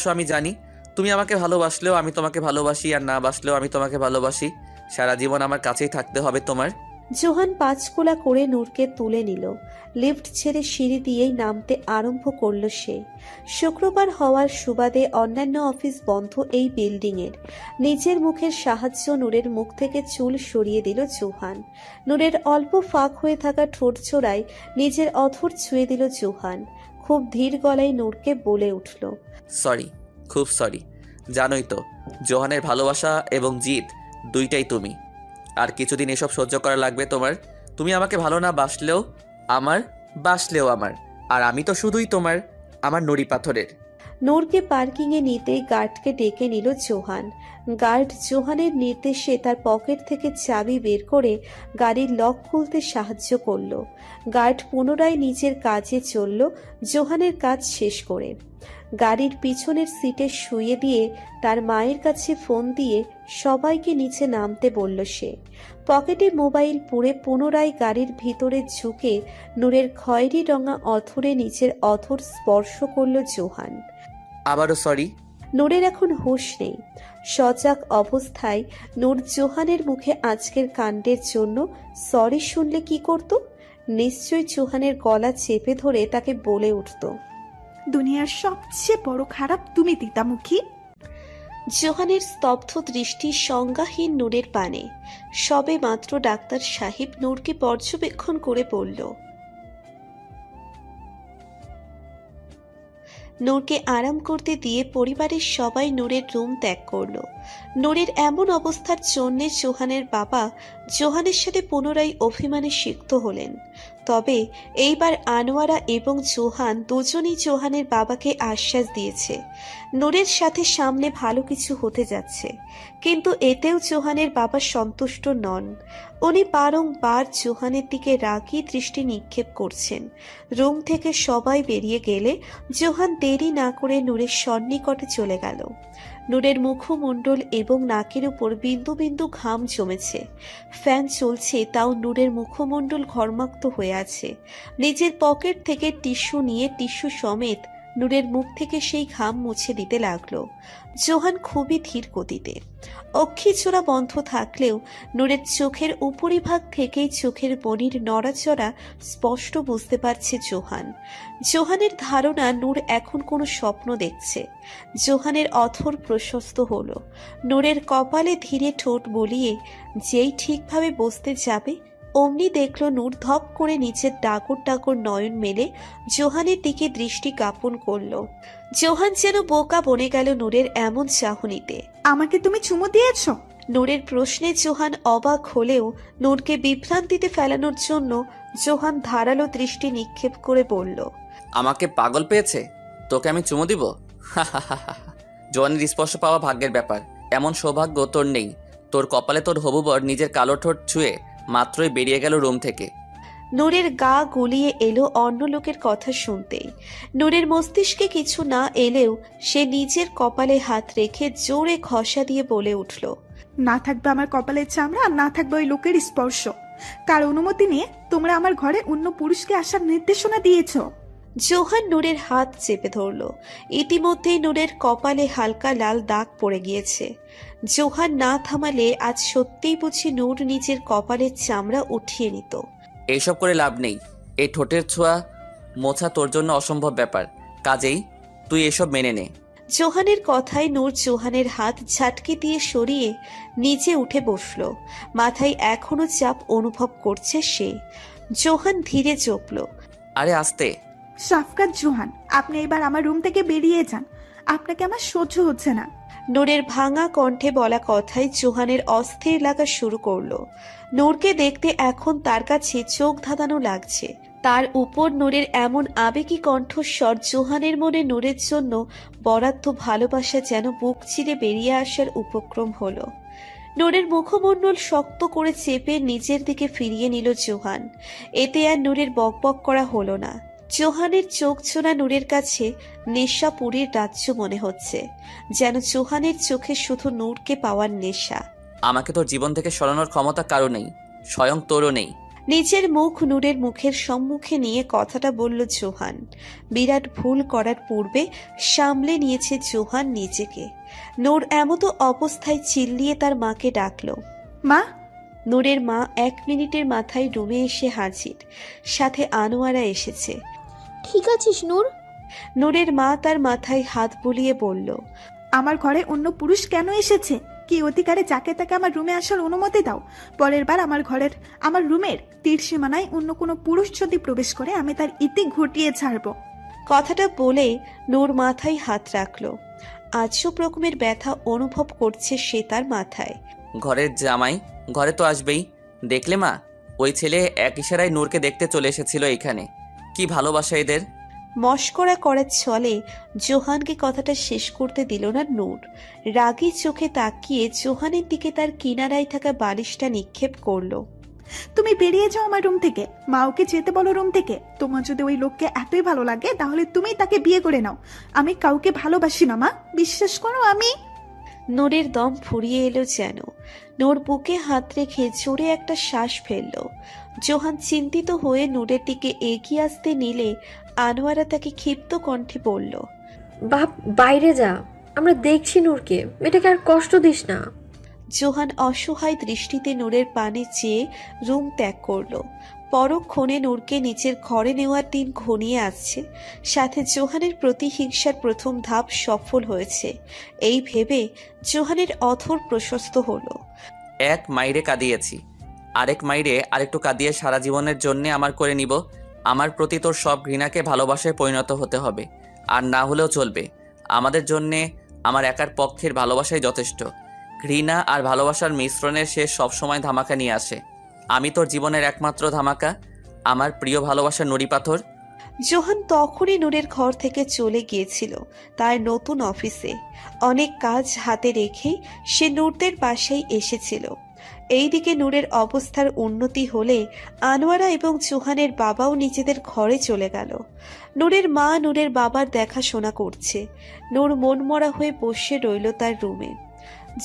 আমি জানি তুমি আমাকে ভালোবাসলেও আমি তোমাকে ভালোবাসি, আর না বাসলেও আমি তোমাকে ভালোবাসি। সারা জীবন আমার কাছেই থাকতে হবে তোমার। জোহান পাঁচকুলা করে নূরকে তুলে নিল। লিফট ছেড়ে সিঁড়ি দিয়েই নামতে আরম্ভ করল সে। শুক্রবার হওয়ার সুবাদে অন্যান্য অফিস বন্ধ এই বিল্ডিংয়ের। নিজের মুখের সাহায্য নূরের মুখ থেকে চুল সরিয়ে দিল জোহান। নূরের অল্প ফাঁক হয়ে থাকা ঠোঁট ছোড়ায় নিজের অধর ছুঁয়ে দিল জোহান। খুব ধীর গলায় নূরকে বলে উঠল, সরি, খুব সরি। জানোই তো জোহানের ভালোবাসা এবং জিত দুইটাই তুমি। আর কিছুদিন এসব সহ্য করা লাগবে তোমার। তুমি আমাকে ভালো না বাসলেও আমার, বাসলেও আমার। আর আমি তো শুধুই তোমার, আমার নুড়ি পাথরের। নূরকে পার্কিংয়ে নিতে গার্ডকে ডেকে নিল জোহান। গার্ড জোহানের নির্দেশে তার পকেট থেকে চাবি বের করে গাড়ির লক খুলতে সাহায্য করল। গার্ড পুনরায় নিজের কাজে চলল জোহানের কাজ শেষ করে। গাড়ির পিছনের সিটে শুইয়ে দিয়ে তার মায়ের কাছে ফোন দিয়ে সবাইকে নিচে নামতে বলল সে। পকেটে মোবাইল পুড়ে পুনরায় গাড়ির ভিতরে ঝুঁকে নূরের খয়েরি রঙা অথরে নিচের অথর স্পর্শ করল জোহান। আবারও সরি। নূরের এখন হুঁশ নেই। সজাগ অবস্থায় নূর জোহানের মুখে আজকের কাণ্ডের জন্য সরি শুনলে কি করত? নিশ্চয়ই জোহানের গলা চেপে ধরে তাকে বলে উঠত, দুনিয়ার সবচেয়ে বড় খারাপ তুমি তিতামুখী। জোহানের স্তব্ধ দৃষ্টি সংজ্ঞাহীন নূরের পানে। সবে মাত্র ডাক্তার সাহেব নূরকে পর্যবেক্ষণ করে বলল, নূরকে আরাম করতে দিয়ে পরিবারের সবাই নূরের রুম ত্যাগ করল। নূরের এমন অবস্থার জন্যে জোহানের বাবা জোহানের সাথে পুনরায় অভিমানে সিক্ত হলেন। তবে এইবার আনোয়ারা এবং জোহান দুজনেই জোহানের বাবাকে আশ্বাস দিয়েছে নূরের সাথে সামনে ভালো কিছু হতে যাচ্ছে। কিন্তু এতেও জোহানের বাবা সন্তুষ্ট নন। উনি বারংবার জোহানের দিকে রাগী দৃষ্টি নিক্ষেপ করছেন। রুম থেকে সবাই বেরিয়ে গেলে জোহান দেরি না করে নূরের সন্নিকটে চলে গেল। নূরের মুখমণ্ডল এবং নাকের উপর বিন্দু বিন্দু ঘাম জমেছে। ফ্যান চলছে, তাও নূরের মুখমণ্ডল ঘর্মাক্ত হয়ে আছে। নিজের পকেট থেকে টিস্যু নিয়ে টিস্যু সমেত নূরের মুখ থেকে সেই ঘাম মুছে দিতে লাগলো। জোহান খুবই ধীর গতিতে। অক্ষিচোরা বন্ধ থাকলেও নূরের চোখের উপরিভাগ থেকেই চোখের মনির নড়াচড়া স্পষ্ট বুঝতে পারছে জোহান। জোহানের ধারণা নূর এখন কোনো স্বপ্ন দেখছে। জোহানের অথর প্রশস্ত হলো। নূরের কপালে ধীরে ঠোঁট বলিয়ে যেই ঠিকভাবে বসতে যাবে অমনি দেখল নূর ধপ করে নিচের ডাগর ডাগর নয়ন মেলে জোহানের দিকে দৃষ্টি জ্ঞাপন করল। জোহান যেন বোকা বনে গেল নূরের এমন চাহনিতে। আমাকে তুমি চুমু দিয়েছ? নূরের প্রশ্নে জোহান অবাক হলেও নূরকে বিভ্রান্তিতে ফেলানোর জন্য জোহান ধারালো দৃষ্টি নিক্ষেপ করে বলল, আমাকে পাগল পেয়েছে? তোকে আমি চুমু দিব? জোয়ানের স্পর্শ পাওয়া ভাগ্যের ব্যাপার। এমন সৌভাগ্য তোর নেই। তোর কপালে তোর হবু বর নিজের কালো ঠোঁট ছুঁয়ে মাত্রই বেরিয়ে গেল রুম থেকে। নূরের গা গুলিয়ে এলো অন্য লোকের কথা শুনতেই। নূরের মস্তিষ্কে কিছু না এলেও সে নিজের কপালে হাত রেখে জোরে ঘষা দিয়ে বলে উঠল, না থাকবে আমার কপালের চামড়া, আর না থাকবে ওই লোকের স্পর্শ। কার অনুমতি নিয়ে তোমরা আমার ঘরে অন্য পুরুষকে আসার নির্দেশনা দিয়েছ? জোহান নূরের হাত চেপে ধরল। ইতিমধ্যেই নূরের কপালে হালকা লাল দাগ পড়ে গিয়েছে। জোহান না থামালে আজ সত্যিই বুঝি নূর নিজের কপালের চামড়া উঠিয়ে নিত। এইসব করে লাভ নেই। এই ঠোঁটের ছোঁয়া মোছা তোর জন্য অসম্ভব ব্যাপার। কাজেই তুই এসব মেনে নে। জোহানের কথায় নূর জোহানের হাত ঝাটকে দিয়ে সরিয়ে নিচে উঠে বসল। মাথায় এখনো চাপ অনুভব করছে সে। জোহান ধীরে চোপল। আরে আস্তে। শাফকাত জোহান, আপনি এবার আমার রুম থেকে বেরিয়ে যান। আপনাকে আমার সহ্য হচ্ছে না। নূরের ভাঙা কণ্ঠে বলা কথায় জোহানের অস্থির লাগা শুরু করলো। নূরকে দেখতে এখন তার কাছে চোখ ধাঁধানো লাগছে। তার উপর নূরের এমন আবেগী কণ্ঠস্বর জোহানের মনে নূরের জন্য বরাদ্দ ভালোবাসা যেন বুক চিরে বেরিয়ে আসার উপক্রম হলো। নূরের মুখমণ্ডল শক্ত করে চেপে নিজের দিকে ফিরিয়ে নিল জোহান। এতে আর নূরের বকবক করা হলো না। জোহানের চোখ ছোনা নূরের কাছে নেশাপুরীর রাজ্য মনে হচ্ছে, যেন জোহানের চোখে শুধু নূরকে পাওয়ার নেশা। আমাকে তোর জীবন থেকে সরানোর ক্ষমতা কারো নেই, স্বয়ং তোরও নেই। নিজের মুখ নূরের মুখের সম্মুখে নিয়ে কথাটা বলল জোহান। বিরাট ভুল করার পূর্বে সামলে নিয়েছে জোহান নিজেকে। নূর এমতো অবস্থায় চিল্লিয়ে তার মাকে ডাকলো। মা। নূরের মা 1 মিনিটের মাথায় রুমে এসে হাজির, সাথে আনোয়ারা এসেছে। ঠিক আছিস নূর? নূরের মা তার মাথায় হাত বুলিয়ে বলল, আমার ঘরে অন্য পুরুষ কেন এসেছে? কি অধিকারে যাকে তাকে আমার রুমে আসার অনুমতি দাও? পরের বার আমার রুমের তীর সীমানায় অন্য কোনো পুরুষ যদি প্রবেশ করে আমি তার ইতি ঘটিয়ে ছাড়বো। কথাটা বলে নূর মাথায় হাত রাখলো। আজব রকমের ব্যথা অনুভব করছে সে তার মাথায়। ঘরের জামাই ঘরে তো আসবেই। দেখলে মা, ওই ছেলে এক ইশারায় নূরকে দেখতে চলে এসেছিল এখানে। কি ভালোবাসা এদের। মস্করা করার ছলে জোহানকে কথাটা শেষ করতে দিল না নূর। রাগী চোখে তাকিয়ে জোহানের দিকে তার কিনারায় থাকা বালিশটা নিক্ষেপ করলো। তুমি বেরিয়ে যাও আমার রুম থেকে। মা ওকে যেতে বলো রুম থেকে। তোমার যদি ওই লোককে এতই ভালো লাগে তাহলে তুমি তাকে বিয়ে করে নাও। আমি কাউকে ভালোবাসি না মা, বিশ্বাস করো। আমি নূরের দম ফুরিয়ে এলো যেন। নূর বুকে হাত রেখে জোরে একটা শ্বাস ফেলল। জোহান চিন্তিত হয়ে নূরের দিকে এগিয়ে আসতে নিলে আনোয়ারা তাকে ক্ষিপ্ত কণ্ঠে বলল, বাপ বাইরে যা, আমরা দেখছি নূরকে, মেয়েটাকে আর কষ্ট দিস না। জোহান অসহায় দৃষ্টিতে নূরের পানে চেয়ে রুম ত্যাগ করল। পরক্ষণে নূরকে নিজের ঘরে নেওয়ার দিন ঘনিয়ে আসছে, সাথে জোহানের প্রতিহিংসার প্রথম ধাপ সফল হয়েছে। এই ভেবে জোহানের অথর প্রশস্ত হলো। এক মাইরে কাঁদিয়েছি, আরেক মাইরে আরেকটু কাঁদিয়ে সারা জীবনের জন্যে আমার করে নিব। আমার প্রতি তোর সব ঘৃণাকে ভালোবাসায় পরিণত হতে হবে, আর না হলেও চলবে। আমাদের জন্যে আমার একার পক্ষের ভালোবাসাই যথেষ্ট। ঘৃণা আর ভালোবাসার মিশ্রণের শেষ সবসময় ধামাকা নিয়ে আসে। আমি তোর জীবনের একমাত্র ধামাকা, আমার প্রিয় ভালোবাসার নুড়ি পাথর। জোহান তখনই নূরের ঘর থেকে চলে গিয়েছিল তার নতুন অফিসে। অনেক কাজ হাতে রেখেই সে নূরদের বাসায় এসেছিল। এইদিকে নূরের অবস্থার উন্নতি হলে আনোয়ারা এবং জোহানের বাবাও নিজেদের ঘরে চলে গেল। নূরের মা নূরের বাবার দেখাশোনা করছে। নূর মনমরা হয়ে বসে রইল তার রুমে।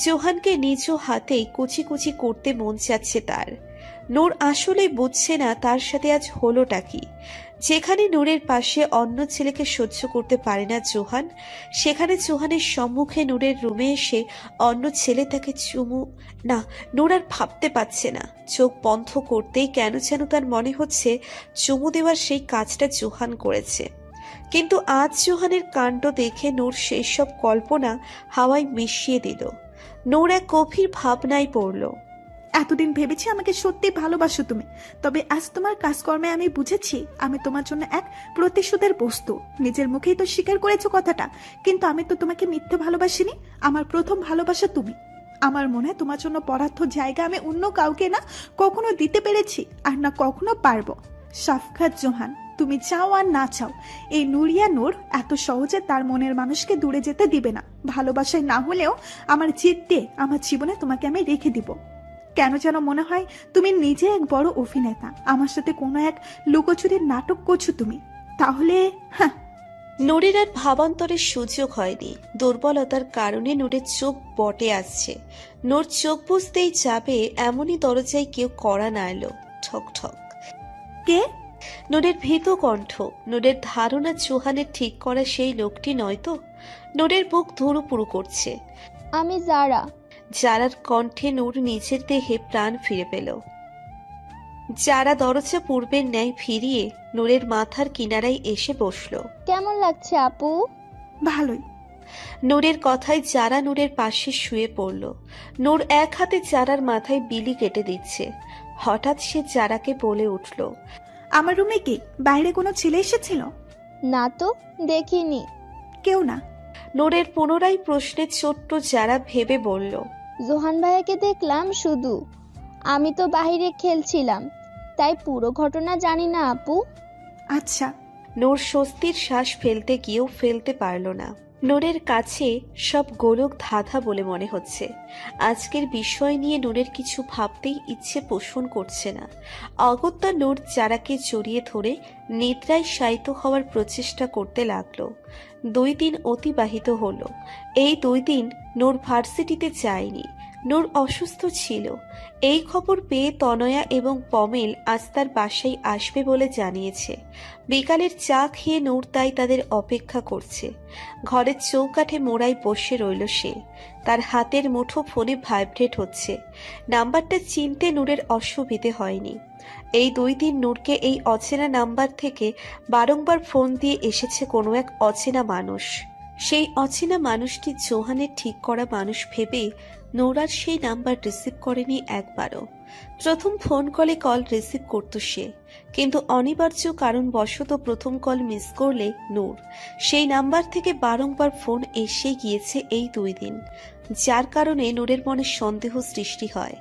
জোহানকে নিজ হাতেই কুচি কুচি করতে মন চাচ্ছে তার। নূর আসলেই বুঝছে না তার সাথে আজ হলোটা কি। যেখানে নূরের পাশে অন্য ছেলেকে সহ্য করতে পারে না জোহান, সেখানে জোহানের সম্মুখে নূরের রুমে এসে অন্য ছেলে তাকে চুমু। না, নূর আর ভাবতে পারছে না। চোখ বন্ধ করতেই কেন যেন তার মনে হচ্ছে চুমু দেওয়ার সেই কাজটা জোহান করেছে। কিন্তু আজ জোহানের কাণ্ড দেখে নূর সেই সব কল্পনা হাওয়ায় মিশিয়ে দিল। নূর এক গভীর ভাবনায় পড়ল। এতদিন ভেবেছি আমাকে সত্যি ভালোবাসো তুমি, তবে আজ তোমার কাজকর্মে আমি বুঝেছি আমি তোমার জন্য এক প্রতিশোধের বস্তু। নিজের মুখেই তো স্বীকার করেছো কথাটা, কিন্তু আমি তো তোমাকে মিথ্যে ভালোবাসিনি। আমার প্রথম ভালোবাসা তুমি। আমার মনে হয় তোমার জন্য পরার্থ জায়গা আমি অন্য কাউকে না কখনো দিতে পেরেছি, আর না কখনো পারবো। সাফকাত জোহান, তুমি চাও আর না চাও, এই নুরিয়া নূর এত সহজে তার মনের মানুষকে দূরে যেতে দিবে না। ভালোবাসায় না হলেও আমার জিদ দিয়ে আমার জীবনে তোমাকে আমি রেখে দিব। কেন যেন মনে হয় তুমি নিজে এক বড় অভিনেতা, আমার সাথে কোনো এক লুকোচুরির নাটক করছো তুমি। তাহলে নূরের আর ভাবান্তরের সুযোগ হয়নি। দুর্বলতার কারণে নূরের চোখ বটে আসছে। নূর চোখ বুঝতেই যাবে এমনই দরজায় কেউ কড়া নাড়ল। ঠক ঠক। কে? নূরের ভীত কণ্ঠ। নূরের ধারণা জোহানের ঠিক করা সেই লোকটি নয়তো। নূরের বুক ধুরুপুরু করছে। আমি জারা। জারার কণ্ঠে নূর নিজের দেহে প্রাণ ফিরে পেল। যারা দরজা পূর্বের ন্যায় ফিরিয়ে নূরের মাথার কিনারায় এসে বসলো। কেমন লাগছে আপু? ভালোই। নূরের কথায় যারা নূরের পাশে শুয়ে পড়ল। নূর এক হাতে যারার মাথায় বিলি কেটে দিচ্ছে। হঠাৎ সে যারাকে বলে উঠল, আমার রুমে কি বাইরে কোনো ছেলে এসেছিল? না তো, দেখিনি। কেউ না। নূরের পুনরায় প্রশ্নে ছোট্ট যারা ভেবে বলল, জোহান ভাইয়াকে দেখলাম শুধু। আমি তো বাইরে খেলছিলাম, তাই পুরো ঘটনা জানি না আপু। আচ্ছা। নূর স্বস্তির শ্বাস ফেলতে গিয়েও ফেলতে পারল না। নূরের কাছে সব গোলক ধাঁধা বলে মনে হচ্ছে। আজকের বিষয় নিয়ে নূরের কিছু ভাবতেই ইচ্ছে পোষণ করছে না। অগত্যা নূর যারাকে জড়িয়ে ধরে নিদ্রায় শায়িত হওয়ার প্রচেষ্টা করতে লাগলো। 2 দিন অতিবাহিত হলো। এই 2 দিন নূর ভার্সিটিতে যায়নি। নূর অসুস্থ ছিল। এই খবর পেয়ে তনয়া এবং পমেল আজ তার বাসায় আসবে বলে জানিয়েছে। বিকালের চা খেয়ে নূর তাই তাদের অপেক্ষা করছে। ঘরের চৌকাঠে মোড়ায় বসে রইল সে। তার হাতের মুঠো ফোনে ভাইব্রেট হচ্ছে। নাম্বারটা চিনতে নূরের অসুবিধে হয়নি। এই 2 দিন নূরকে এই অচেনা নাম্বার থেকে বারংবার ফোন দিয়ে এসেছে কোনো এক অচেনা মানুষ। সেই অচেনা মানুষটি জোহানের ঠিক করা মানুষ ভেবে নূর আর সেই নাম্বার রিসিভ করেনি একবারও। প্রথম ফোন কলে কল রিসিভ করত সে, কিন্তু অনিবার্য কারণবশত প্রথম কল মিস করলে নূর সেই নাম্বার থেকে বারংবার ফোন এসে গিয়েছে এই 2 দিন, যার কারণে নূরের মনে সন্দেহ সৃষ্টি হয়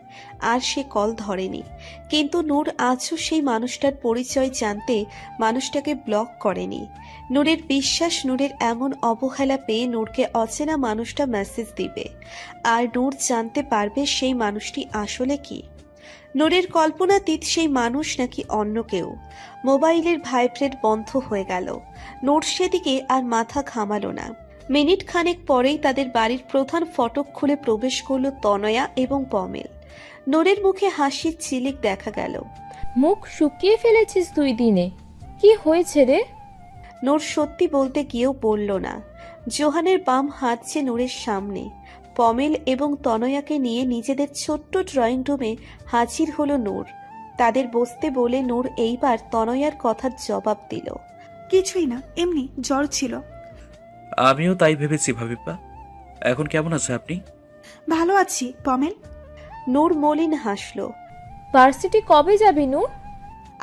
আর সে কল ধরেনি। কিন্তু নূর আজও সেই মানুষটার পরিচয় জানতে মানুষটাকে ব্লক করেনি। নূরের বিশ্বাস নূরের এমন অবহেলা পেয়ে নূরকে অচেনা মানুষটা মেসেজ দিবে, আর নূর জানতে পারবে সেই মানুষটি আসলে কি। নূরের কল্পনাতীত সেই মানুষ নাকি অন্য কেউ। মোবাইলের ভাইব্রেট বন্ধ হয়ে গেল। নূর সেদিকে আর মাথা ঘামালো না। মিনিট খানেক পরেই তাদের বাড়ির প্রধান ফটক খুলে প্রবেশ করল তনয়া এবং পমেল। নূরের মুখে হাসির চিলিক দেখা গেল। মুখ শুকিয়ে ফেলেছিস 2 দিনে, কি হয়েছে রে? নূর সত্যি বলতে গিয়েও বলল না। জোহানের বাম হাত যে নূরের সামনে। পমেল এবং তনয়াকে নিয়ে নিজেদের ছোট্ট ড্রয়িং রুমে হাজির হলো নূর। তাদের বসতে বলে নূর এইবার তনয়ার কথার জবাব দিল। কিছুই না, এমনি জ্বর ছিল। আমিও তাই ভেবেছি ভাবিপা। এখন কেমন আছে আপনি? ভালো আছি পমেল। নূর মলিন হাসল। ভার্সিটি কবে যাবি নূর?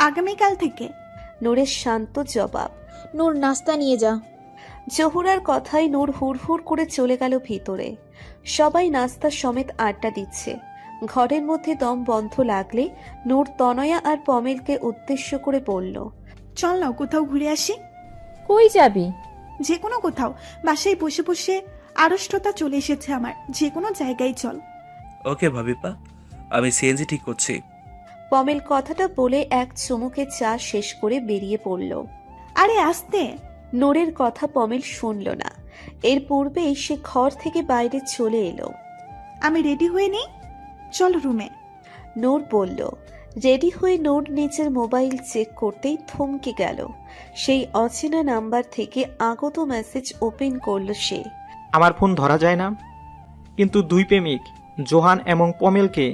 আগামীকাল থেকে। নূরের শান্ত জবাব। নূর নাস্তা নিয়ে যা। জহুরার কথায় নূর হুড়হুড় করে চলে গেল ভিতরে। সবাই নাস্তা সমেত আড্ডা দিচ্ছে। ঘরের মধ্যে দম বন্ধ লাগলে নূর তনয়া আর পমেলকে উদ্দেশ্য করে বলল, চল না কোথাও ঘুরে আসি। কই যাবি? যে কোনো কোথাও। বাসায় বসে বসে আড়ষ্টতা চলে এসেছে আমার। যে কোনো জায়গায় চল। ওকে ভাবিপা, আমি সিএনজি ঠিক করছি। পমেল কথাটা বলে এক চুমুকে চা শেষ করে বেরিয়ে পড়ল। আরে আসতে। নূরের কথা পমেল শুনল না। এর পূর্বেই সে ঘর থেকে বাইরে চলে এলো। আমি রেডি হয়ে নেই, চল রুমে। নূর বলল। রেডি হয়ে নূর নিজের মোবাইল চেক করতেই থমকে গেল। সেই অচেনা নাম্বার থেকে আগত মেসেজ ওপেন করল সে। আমার ফোন ধরা যায় না, কিন্তু 2 প্রেমিক জোহান এবং পমেলকে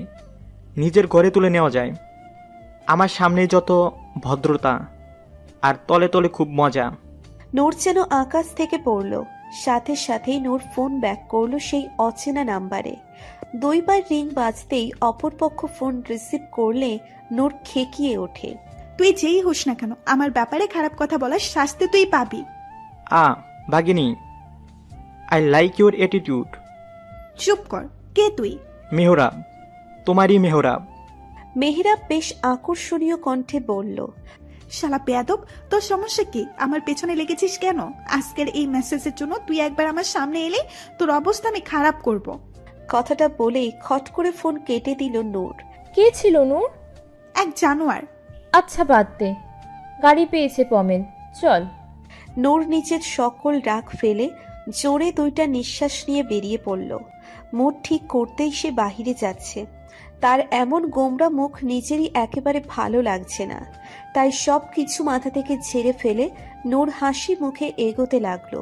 নিজের ঘরে তুলে নেওয়া যায়। আমার সামনে যত ভদ্রতা আর তলে তলে খুব মজা। নূর যেন আকাশ থেকে পড়ল। সাথে সাথেই নূর ফোন ব্যাক করল সেই অচেনা নাম্বারে। 2 বার রিং বাজতেই অপরপক্ষ ফোন রিসিভ করলে নূর খেকিয়ে ওঠে। তুই যেই হোস না কেন, আমার ব্যাপারে খারাপ কথা বলার শাস্তি তুই পাবি। ভাগিনী, আই লাইক ইউর অ্যাটিটিউড। চুপ কর। কে তুই? মেহরাব, তোমারই মেহরাব। মেহরাব বেশ আকর্ষণীয় কণ্ঠে বলল। শালা বেয়াদব, তোর সমস্যা কি? আমার পেছনে লেগেছিস কেন? আজকের এই মেসেজের জন্য তুই একবার আমার সামনে এলে তোর অবস্থা আমি খারাপ করব। কথাটা বলেই খট করে ফোন কেটে দিল নূর। কে ছিল নূর? এক জানোয়ার। আচ্ছা বাদ দে, গাড়ি পেয়েছে পমেল, চল। নূর নিজের সকল রাগ ফেলে জোরে 2টা নিঃশ্বাস নিয়ে বেরিয়ে পড়ল। মুড ঠিক করতেই সে বাহিরে যাচ্ছে। তার এমন গোমরা মুখ নিজেরই একেবারে ভালো লাগছে না। তাই সব কিছু মাথা থেকে ঝেড়ে ফেলে নূর হাসি মুখে এগোতে লাগলো।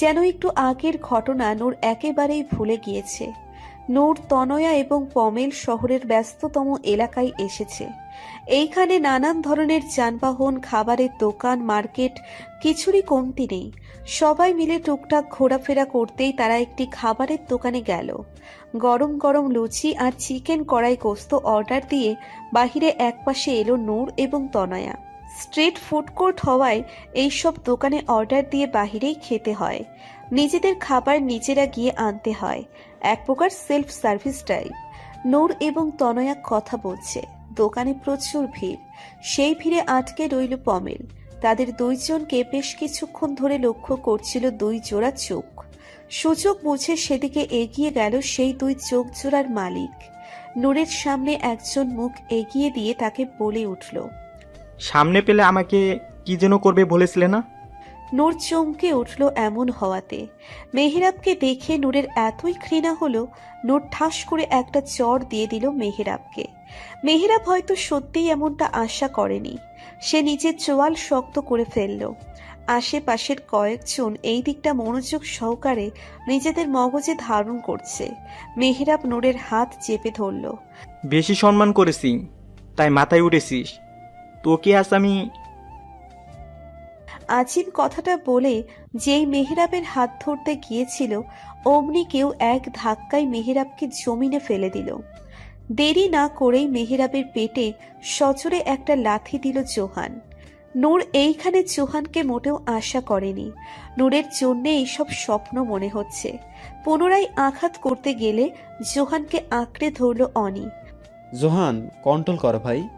যেন একটু আগের ঘটনা নূর একেবারেই ভুলে গিয়েছে। নূর তনয়া এবং পমেল শহরের ব্যস্ততম এলাকায় এসেছে। এইখানে নানান ধরনের যানবাহন, খাবারের দোকান, মার্কেট, কিছুরই কমতি নেই। সবাই মিলে টুকটাক ঘোরাফেরা করতেই তারা একটি খাবারের দোকানে গেল। গরম গরম লুচি আর চিকেন কড়াই গোস্ত অর্ডার দিয়ে বাহিরে একপাশে এলো নূর এবং তনয়া। স্ট্রিট ফুড কোর্ট হওয়ায় এইসব দোকানে অর্ডার দিয়ে বাহিরেই খেতে হয়। নিজেদের খাবার নিজেরা গিয়ে আনতে হয়, এক প্রকার সেলফ সার্ভিস টাইপ। নূর এবং তনয়া কথা বলছে। দোকানে প্রচুর ভিড়। সেই ভিড়ে আটকে রইল পমেল। তাদের 2 জনকে বেশ কিছুক্ষণ ধরে লক্ষ্য করছিল 2 জোড়া চোখ। সুযোগ বুঝে সেদিকে এগিয়ে গেল সেই 2 চোখ জোড়ার মালিক। নূরের সামনে একজন মুখ এগিয়ে দিয়ে তাকে বলে উঠল। সামনে পেলে আমাকে কি যেন করবে বলেছিলে না? নূর চমকে উঠল এমন হওয়াতে। মেহেরাবকে দেখে নূরের এতই ঘৃণা হলো, নূর ঠাস করে একটা চড় দিয়ে দিল মেহেরাবকে। মেহেরাব হয়তো সত্যিই এমনটা আশা করেনি। সে নিজের চোয়াল শক্ত করে ফেলল। আশেপাশের কয়েকজন এই দিকটা মনোযোগ সহকারে নিজেদের মগজে ধারণ করছে। মেহেরাব নূরের হাত চেপে ধরল। বেশি সম্মান করেছি, তাই মাথায় উঠেছিস। তোকে আজ আমি আজিম কথাটা বলে যেই মেহেরাবের হাত ধরতে গিয়েছিল, অমনি কেউ এক ধাক্কায় মেহেরাবকে জমিনে ফেলে দিল। দেরি না করেই মেহেরাবের পেটে সজোরে একটা লাথি দিল জোহান। নূর এইখানে জোহানকে মোটেও আশা করেনি। নূরের জন্যে এইসব স্বপ্ন মনে হচ্ছে। পুনরায় আঘাত করতে গেলে জোহানকে আঁকড়ে ধরল অনি। জোহান, কন্ট্রোল কর ভাই।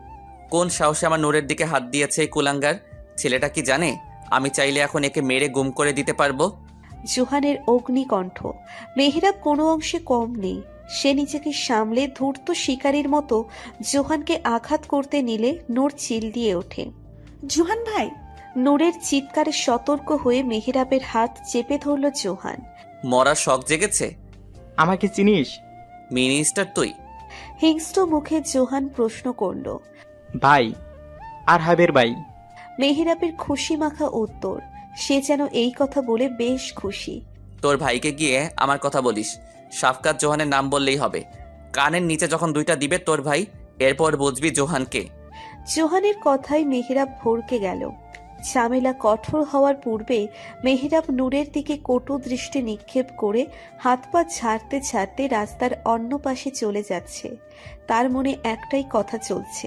কোন সাহসে আমার নূরের দিকে হাত দিয়েছে এই কুলাঙ্গার? ছেলেটা কি জানে আমি চাইলে এখন একে মেরে গুম করে দিতে পারবো? জোহানের অগ্নিকণ্ঠ। মেহেরাব কোনো অংশে কম নেই। সে নিজেকে সামলে ধূর্ত শিকারীর মতো জোহানকে আঘাত করতে নিলে নূর চিল দিয়ে ওঠে। জোহান ভাই। নূরের চিৎকারে সতর্ক হয়ে মেহেরাবের হাত চেপে ধরল জোহান। মরার শখ জেগেছে? আমাকে চিনিস? মিনিস্টার তুই? হিংস্র মুখে জোহান প্রশ্ন করল। ভাই, আর হাবের ভাই। মেহেরাবের খুশি মাখা উত্তর। সে যেন এই কথা বলে বেশ খুশি। তোর ভাইকে গিয়ে আমার কথা বলিস। শাফকাত জোহানের নাম বললেই হবে। কানের নিচে যখন দুইটা দিবে তোর ভাই, এরপর বুঝবি জোহানকে। জোহানের কথায় মেহেরাব ভরকে গেল। ঝামেলা কঠোর হওয়ার পূর্বে মেহেরাব নূরের দিকে কটু দৃষ্টি নিক্ষেপ করে হাত পা ঝাড়তে ঝাড়তে রাস্তার অন্য পাশে চলে যাচ্ছে। তার মনে একটাই কথা চলছে,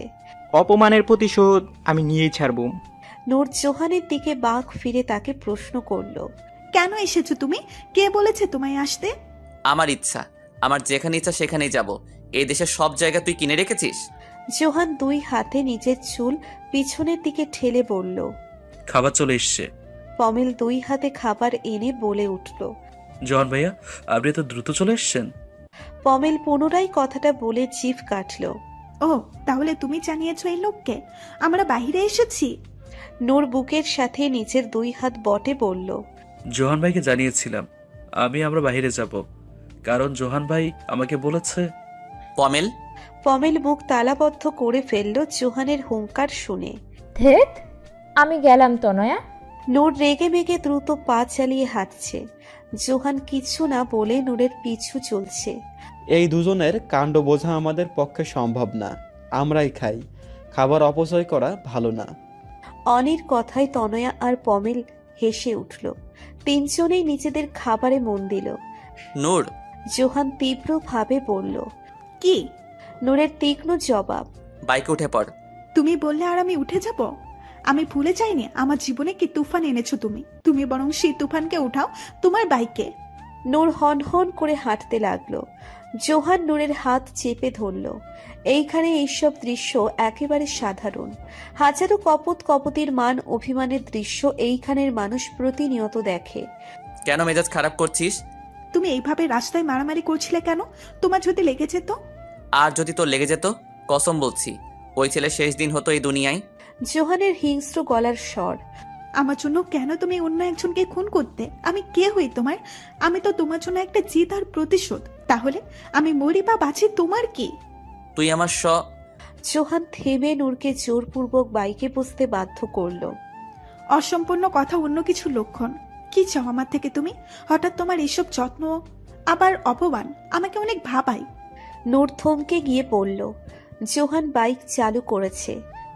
অপমানের প্রতিশোধ আমি নিয়েই ছাড়ব। নূর জোহানের দিকে বাঘ ফিরে তাকে প্রশ্ন করল। কেন এসেছো তুমি? কে বলেছে তোমায় আসতে? আমার ইচ্ছা, আমার যেখানে ইচ্ছা সেখানেই যাব। এই দেশের সব জায়গা তুই কিনে রেখেছিস? জোহান দুই হাতে নিজের চুল পিছনের দিকে ঠেলে বলল। খাবার চলে এসছে। পমেল দুই হাতে খাবার এনে বলে উঠল। জোহান ভাইয়া, আপনি তো দ্রুত চলে এসছেন। পমেল পুনরায় কথাটা বলে জিভ কাটল। ও, তাহলে তুমি জানিয়েছো এই লোককে আমরা বাইরে এসেছি? নূর বুকের সাথে নিজের দুই হাত বটে বলল। জোহান ভাইকে জানিয়েছিলাম আমরা বাইরে যাব, কারণ জোহান ভাই আমাকে বলেছে। পমেল? পমেল মুখ তালাবদ্ধ করে ফেলল জোহানের হুঙ্কার শুনে। ধেত, আমি গেলাম তনয়া। নূর রেগে মেগে দ্রুত পা চালিয়ে হাঁটছে। জোহান কিছু না বলে নূরের পিছু চলছে। এই দুজনের কাণ্ড বোঝা আমাদের পক্ষে সম্ভব না। আমরাই খাই, খাবার অপচয় করা ভালো না। অনির কথায় তনয়া আর পমেল হেসে উঠল। তিনজনেই নিজেদের খাবারে মন দিল। নূর? জোহান তীব্রভাবে বলল। কি? নূরের তীক্ষ্ণ জবাব। বাইকে উঠে পড়। তুমি বললে আর আমি উঠে যাব? আমি ভুলে যাইনি আমার জীবনে কি তুফান এনেছো তুমি। তুমি বরং সেই তুফানকে উঠাও তোমার বাইকে। নূর হন হন করে হাঁটতে লাগলো। জোহান নূরের হাত চেপে ধরল। এইখানে এইসব দৃশ্য একেবারে সাধারণ। হাজারো কপত কপতির মান অভিমানের দৃশ্য এইখানের মানুষ প্রতিনিয়ত দেখে। কেন মেজাজ খারাপ করছিস? তুমি এইভাবে রাস্তায় মারামারি করছিলে কেন? তোমার যদি লেগে যেত? আর যদি তোর লেগে যেত? কসম বলছি, ওই ছেলে শেষ দিন হতো এই দুনিয়ায়। জোহানের হিংস্র গলার স্বর। আমার জন্য কেন তুমি অন্য একজনকে খুন করতে? আমি কে হই তোমার? আমি তো তোমার জন্য একটা জিত আর প্রতিশোধ। তাহলে আমি মরি বা বাঁচি তোমার কি? তুই আমার জোহান থেমে নূরকে জোরপূর্বক বাইকে বসতে বাধ্য করলো। অসম্পূর্ণ কথা অন্য কিছু লক্ষণ। কি চাও আমার থেকে তুমি? হঠাৎ তোমার এসব যত্ন আবার অপমান আমাকে অনেক ভাবাই। নূর থমকে গিয়ে পড়ল। জোহান বাইক চালু করেছে।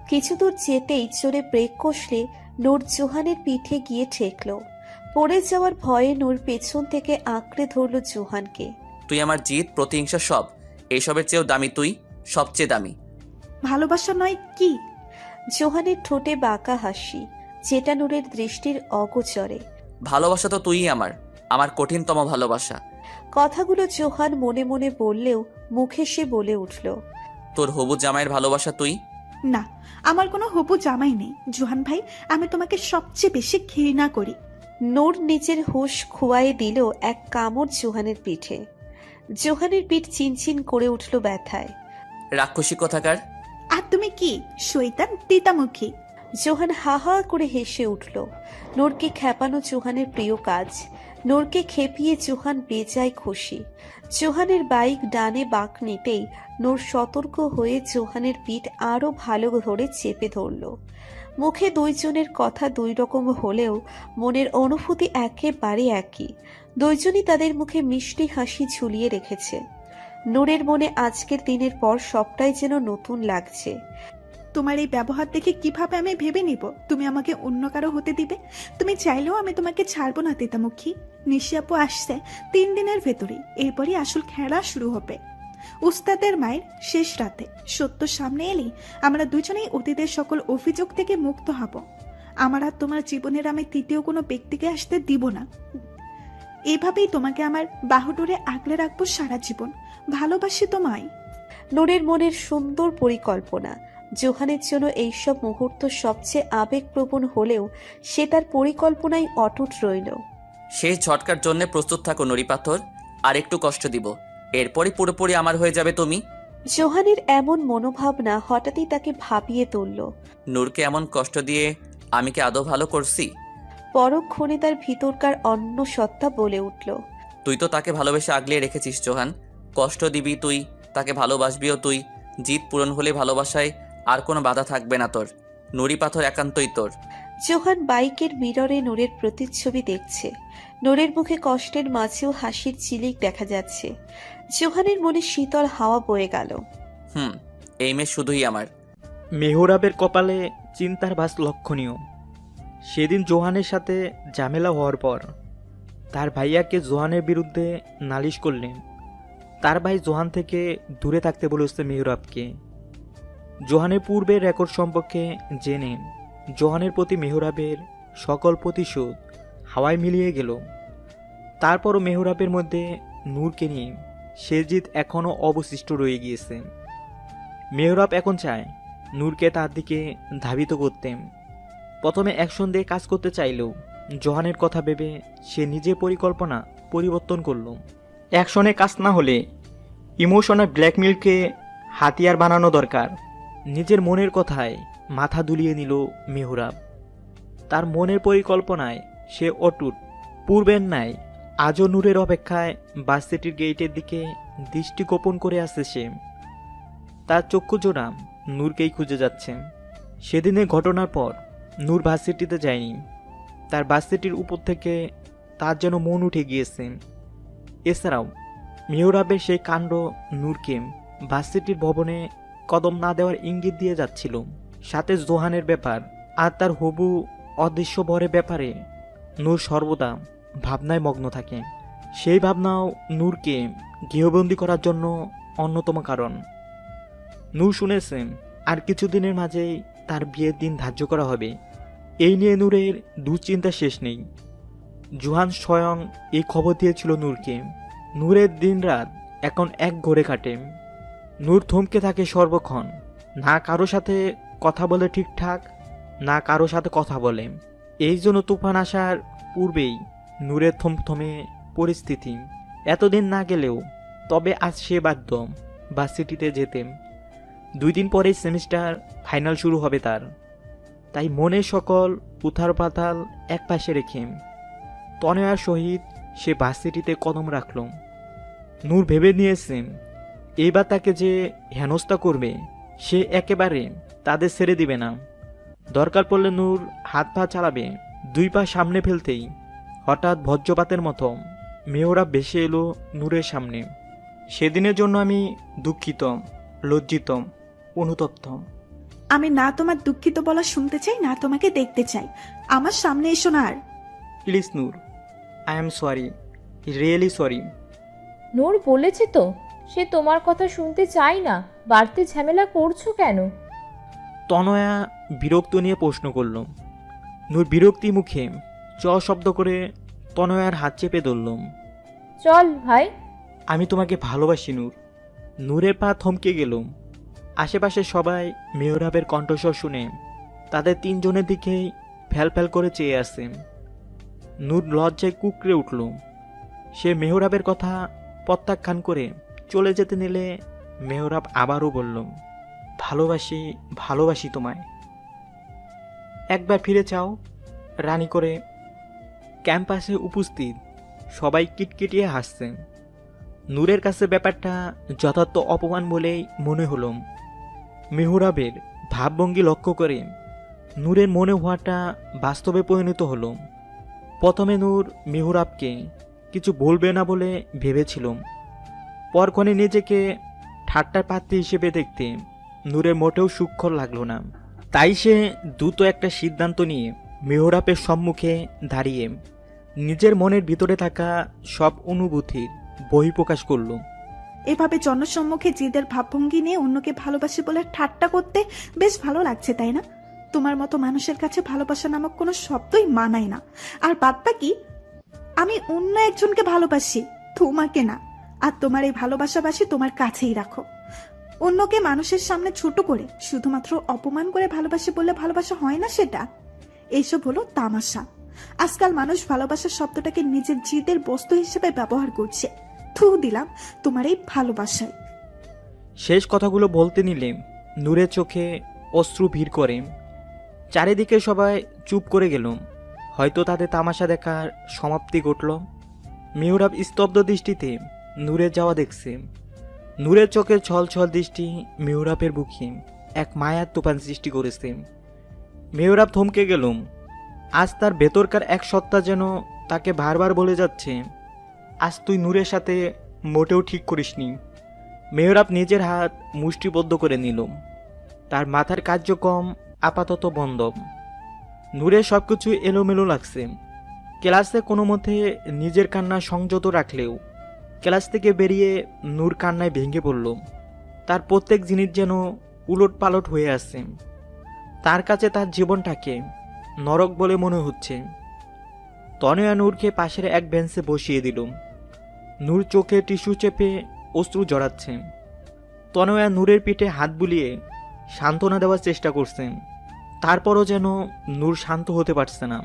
কিছু দূর যেতেই জোরে ব্রেক কষলে নূর জোহানের পিঠে গিয়ে ঠেকল। পড়ে যাওয়ার ভয়ে নূর পেছন থেকে আঁকড়ে ধরল জোহানকে। তুই আমার জিত, প্রতিহিংসা সব। এইসবের চেয়েও দামি তুই, সবচেয়ে দামি। ভালোবাসা নয় কি? জোহানের ঠোঁটে বাঁকা হাসি, যেটা নূরের দৃষ্টির অগোচরে। ভালোবাসা তো তুই আমার কঠিনতম ভালোবাসা। কথাগুলো জোহান মনে মনে বললেও মুখে সে বলে উঠল। তোর হবু জামাইয়ের ভালোবাসা তুই? না, আমার কোনো হবু জামাই নেই। জোহান ভাই, আমি তোমাকে সবচেয়ে বেশি ঘৃণা করি। নূর নিজের হুঁশ খুয়ায়ে দিল এক কামড় জোহানের পিঠে। জোহানের পিঠ চিনচিন করে উঠল ব্যথায়। রাক্ষসী কোথাকার! আর তুমি কি শয়তান তিতামুখী! জোহান হা হা করে হেসে উঠল। নূরকে খেপানো জোহানের প্রিয় কাজ। নূরকে খেপিয়ে জোহান বেজায় খুশি। জোহানের বাইক ডানে বাঁক নিতেই নূর সতর্ক হয়ে জোহানের পিঠ আরো ভালো ধরে চেপে ধরল। মুখে দুইজনের কথা দুই রকম হলেও মনের অনুভূতি একেবারে একই। দুইজনই তাদের মুখে মিষ্টি হাসি ঝুলিয়ে রেখেছে। নূরের মনে আজকের দিনের পর সবটাই যেন নতুন লাগছে। তোমার এই ব্যবহার দেখে কিভাবে আমি ভেবে নিব তুমি আমাকে অন্য কারো হতে দিবে? তুমি চাইলেও আমি তোমাকে ছাড়বো না তিতামুখী। নিশি আপু আসছে 3 দিনের ভেতরেই, এরপরই আসল খেলা শুরু হবে। উস্তাদের মায়ের শেষ রাতে সত্য সামনে এলেই আমরা দুজনেই অতীতের সকল অভিযোগ থেকে মুক্ত হব। আমার আর তোমার জীবনের আমি তৃতীয় কোনো ব্যক্তিকে আসতে দিব না। এভাবেই তোমাকে আমার বাহুডোরে আগলে রাখবো সারা জীবন। ভালোবাসি তোমায়। নূরের মনের সুন্দর পরিকল্পনা। জোহানের জন্য এইসব মুহূর্ত সবচেয়ে আবেগপ্রবণ হলেও সে তার পরিকল্পনায় অটুট রইল। শেষ ঝটকার জন্য প্রস্তুত থাকো নুরি পাথর, আর একটু কষ্ট দিব, এরপরই পুরোপুরি আমার হয়ে যাবে তুমি। জোহানের এমন মনোভাবনা হঠাৎই তাকে ভাবিয়ে তুলল। নূরকে এমন কষ্ট দিয়ে আমি কি আদৌ ভালো করছি? পরক্ষণে তার ভিতরকার অন্য সত্তা বলে উঠল। তুই তো তাকে ভালোবেসে আগলিয়ে রেখেছিস জোহান। কষ্ট দিবি তুই, তাকে ভালোবাসবিও তুই। জিত পূরণ হলে ভালোবাসায় আর কোনো বাধা থাকবে না তোর। নুরি পাথর একান্তই তোর। জোহান বাইকের মিররে নূরের প্রতিচ্ছবি দেখছে। নূরের মুখে কষ্টের মাঝেও হাসির চিলিক দেখা যাচ্ছে। জোহানের মনে শীতল হাওয়া বয়ে গেল। এই মেয়ে শুধুই আমার। মেহরাবের কপালে চিন্তার ভাস লক্ষণীয়। সেদিন জোহানের সাথে ঝামেলা হওয়ার পর তার ভাইয়াকে জোহানের বিরুদ্ধে নালিশ করলেন। তার ভাই জোহান থেকে দূরে থাকতে বলেছে মেহরাবকে। জোহানের পূর্বের রেকর্ড সম্পর্কে জেনে জোহানের প্রতি মেহরাবের সকল প্রতিশোধ হাওয়ায় মিলিয়ে গেল। তারপরও মেহরাবের মধ্যে নূরকে নিয়ে সে জিদ এখনও অবশিষ্ট রয়ে গিয়েছে। মেহরাব এখন চায় নূরকে তার দিকে ধাবিত করতেন। প্রথমে অ্যাকশন দিয়ে কাজ করতে চাইলেও জোহানের কথা ভেবে সে নিজের পরিকল্পনা পরিবর্তন করল। অ্যাকশনে কাজ না হলে ইমোশনাল ব্ল্যাকমেলকে হাতিয়ার বানানো দরকার। নিজের মনের কথায় মাথা দুলিয়ে নিল মেহরাব। তার মনের পরিকল্পনায় সে অটুট। পূর্বের ন্যায় আজও নূরের অপেক্ষায় বাসিটির গেটের দিকে দৃষ্টি গোপন করে আসছে সে। তার চক্ষু জোড়া নূরকেই খুঁজে যাচ্ছে। সেদিনের ঘটনার পর নূর ভার্সিটিতে যায়নি। তার ভার্সিটির উপর থেকে তার যেন মন উঠে গিয়েছে। এছাড়াও মেহরাবের সেই কাণ্ড নূরকে ভার্সিটির ভবনে কদম না দেওয়ার ইঙ্গিত দিয়ে যাচ্ছিল। সাথে জোহানের ব্যাপার আর তার হবু অদৃশ্য বরের ব্যাপারে নূর সর্বদা ভাবনায় মগ্ন থাকে। সেই ভাবনাও নূরকে গৃহবন্দী করার জন্য অন্যতম কারণ। নূর শুনেছেন আর কিছুদিনের মাঝেই তার বিয়ের দিন ধার্য করা হবে। এই নিয়ে নূরের দুশ্চিন্তা শেষ নেই। জোহান স্বয়ং এই খবর দিয়েছিল নূরকে। নূরের দিনরাত এখন এক ঘরে কাটে। নূর থমকে থাকে সর্বক্ষণ। না কারো সাথে কথা বলে ঠিকঠাক, না কারো সাথে কথা বলে। এই জন্য তুফান আসার পূর্বেই নূরের থমথমে পরিস্থিতি। এতদিন না গেলেও তবে আজ সে বাধ্য ভার্সিটিতে যেতে। 2 দিন পরেই সেমিস্টার ফাইনাল শুরু হবে তার। তাই মনের সকল উথাল পাতাল এক পাশে রেখে তনয়ার সহিত সে ভার্সিটিতে কদম রাখল। নূর ভেবে নিয়েছে এইবার তাকে যে হেনস্থা করবে সে একেবারে তাদের ছেড়ে দিবে না। দরকার পড়লে নূর হাত পা চালাবে। 2 পা সামনে ফেলতেই হঠাৎ বজ্রপাতের মতো মেহরাব ভেসে এলো নূরের সামনে। সেদিনের জন্য আমি দুঃখিত, লজ্জিত, অনুতপ্ত। আমি না তোমার দুঃখিত বলা শুনতে চাই, না তোমাকে দেখতে চাই। আমার সামনে এসো না আর। Please Noor, I am sorry, really sorry. Noor বলেছে তো সে তোমার কথা শুনতে চায় না, বাড়তি ঝামেলা করছো কেন? তনয়া বিরক্ত নিয়ে প্রশ্ন করল। নূর বিরক্তি মুখে শব্দ করে তনয়ার হাত চেপে ধরল। চল ভাই। আমি তোমাকে ভালোবাসি নূর। নূরের পা থমকে গেল। আশেপাশে সবাই মেহরাবের কণ্ঠস্বর শুনে তাদের 3 জনের দিকেই ফ্যাল ফ্যাল করে চেয়ে আসে। নূর লজ্জায় কুকড়ে উঠল। সে মেহরাবের কথা প্রত্যাখ্যান করে চলে যেতে নিলে মেহরাব আবারও বলল, ভালোবাসি, ভালোবাসি তোমায়। একবার ফিরে চাও রানী করে। ক্যাম্পাসে উপস্থিত সবাই কিটকিটিয়ে হাসছেন। নূরের কাছে ব্যাপারটা যথার্থ অপমান বলেই মনে হলো। মেহরাবের ভাবভঙ্গি লক্ষ্য করে নূরের মনে হওয়াটা বাস্তবে পরিণত হলো। প্রথমে নূর মেহরাবকে কিছু বলবে না বলে ভেবেছিলাম, পরক্ষণে নিজেকে ঠাট্টার পাত্রী হিসেবে দেখতে নূরের মোটেও সূক্ষ্ম লাগলো না। তাই সে দ্রুত একটা সিদ্ধান্ত নিয়ে মেহরাবের সম্মুখে দাঁড়িয়ে নিজের মনের ভিতরে থাকা সব অনুভূতির বহিঃপ্রকাশ করল। এভাবে জনসম্মুখে জিদের ভাবভঙ্গি নিয়ে অন্যকে ভালোবাসি বলে ঠাট্টা করতে বেশ ভালো লাগছে, তাই না? তোমার মতো মানুষের কাছে ভালোবাসা নামক কোনো শব্দই মানায় না। আর বাদ বাকি, আমি অন্য একজনকে ভালোবাসি, তোমাকে না। আর তোমার এই ভালোবাসাবাসি তোমার কাছেই রাখো। অন্যকে মানুষের সামনে ছোট করে শুধুমাত্র অপমান করে ভালোবাসি বললে ভালোবাসা হয় না সেটা। এইসব হলো তামাশা। আজকাল মানুষ ভালোবাসার শব্দটাকে নিজের জিদের বস্তু হিসেবে ব্যবহার করছে। থু দিলাম তোমার এই ভালোবাসায়। শেষ কথাগুলো বলতে নিলে নূরের চোখে অশ্রু ভিড় করে। চারিদিকে সবাই চুপ করে গেল। হয়তো তাদের তামাশা দেখার সমাপ্তি ঘটল। মেহরাব স্তব্ধ দৃষ্টিতে নূরের যাওয়া দেখছে। নূরের চোখের ছলছল দৃষ্টি মেহরাবের বুকে এক মায়ার তুফান সৃষ্টি করেছে। মেহরাব থমকে গেল। আজ তার ভেতরকার এক সত্তা যেন তাকে বারবার বলে যাচ্ছে, আজ তুই নূরের সাথে মোটেও ঠিক করিসনি। মেহরাব নিজের হাত মুষ্টিবদ্ধ করে নিল। তার মাথার কার্যক্রম আপাতত বন্ধ। নূরের সবকিছু এলোমেলো লাগছে। ক্লাসে কোনো মতে নিজের কান্না সংযত রাখলেও ক্লাস থেকে বেরিয়ে নূর কান্নায় ভেঙে পড়ল। তার প্রত্যেক জিনিস যেন উলট পালট হয়ে আসছে। তার কাছে তার জীবনটাকে নরক বলে মনে হচ্ছে। তনয়া নূরকে পাশের এক বেঞ্চে বসিয়ে দিল। নূর চোখে টিস্যু চেপে অশ্রু জড়াচ্ছে। তনয়া নূরের পিঠে হাত বুলিয়ে সান্ত্বনা দেওয়ার চেষ্টা করছেন। তারপরও যেন নূর শান্ত হতে পারছে না।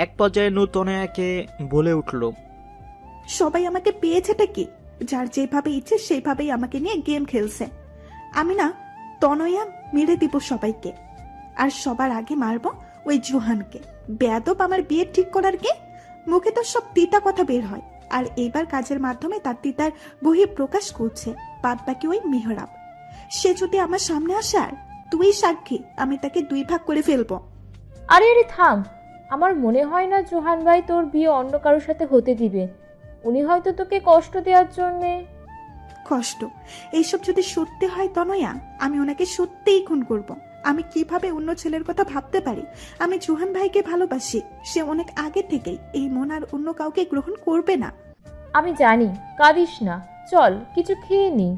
এক পর্যায়ে নূর তনয়াকে বলে উঠল, সবাই আমাকে পেয়েছেটা কি? যার যেভাবে ইচ্ছে সেইভাবেই আমাকে নিয়ে গেম খেলছে। আমি না তনয়া মেরে দিব সবাইকে। আর সবার আগে মারবো ওই জোহানকে। বেয়াদব আমার বিয়ে ঠিক করার কে? মুখে তো সব তিতা কথা বের হয়, আর এইবার কাজের মাধ্যমে তার তিতার বহি প্রকাশ করছে। বাদ বাকি ওই মেহরাব, সে যদি আমার সামনে আসে, আর তুই সাক্ষী, আমি তাকে 2 ভাগ করে ফেলবো। আরে আরে থাম, আমার মনে হয় না জোহান ভাই তোর বিয়ে অন্য কারোর সাথে হতে দিবে। উনি হয়তো তোকে কষ্ট দেওয়ার জন্যে। কষ্ট? এইসব যদি সত্যি হয় তনয়া, আমি ওনাকে সত্যিই খুন করব। আমি কিভাবে অন্য ছেলের কথা ভাবতে পারি? আমি জোহান ভাইকে ভালোবাসি। সে অনেক আগে থেকেই এই মন আর অন্য কাউকে গ্রহণ করবে না। আমি জানি, কাঁদিস না, চল কিছু খেয়ে নি।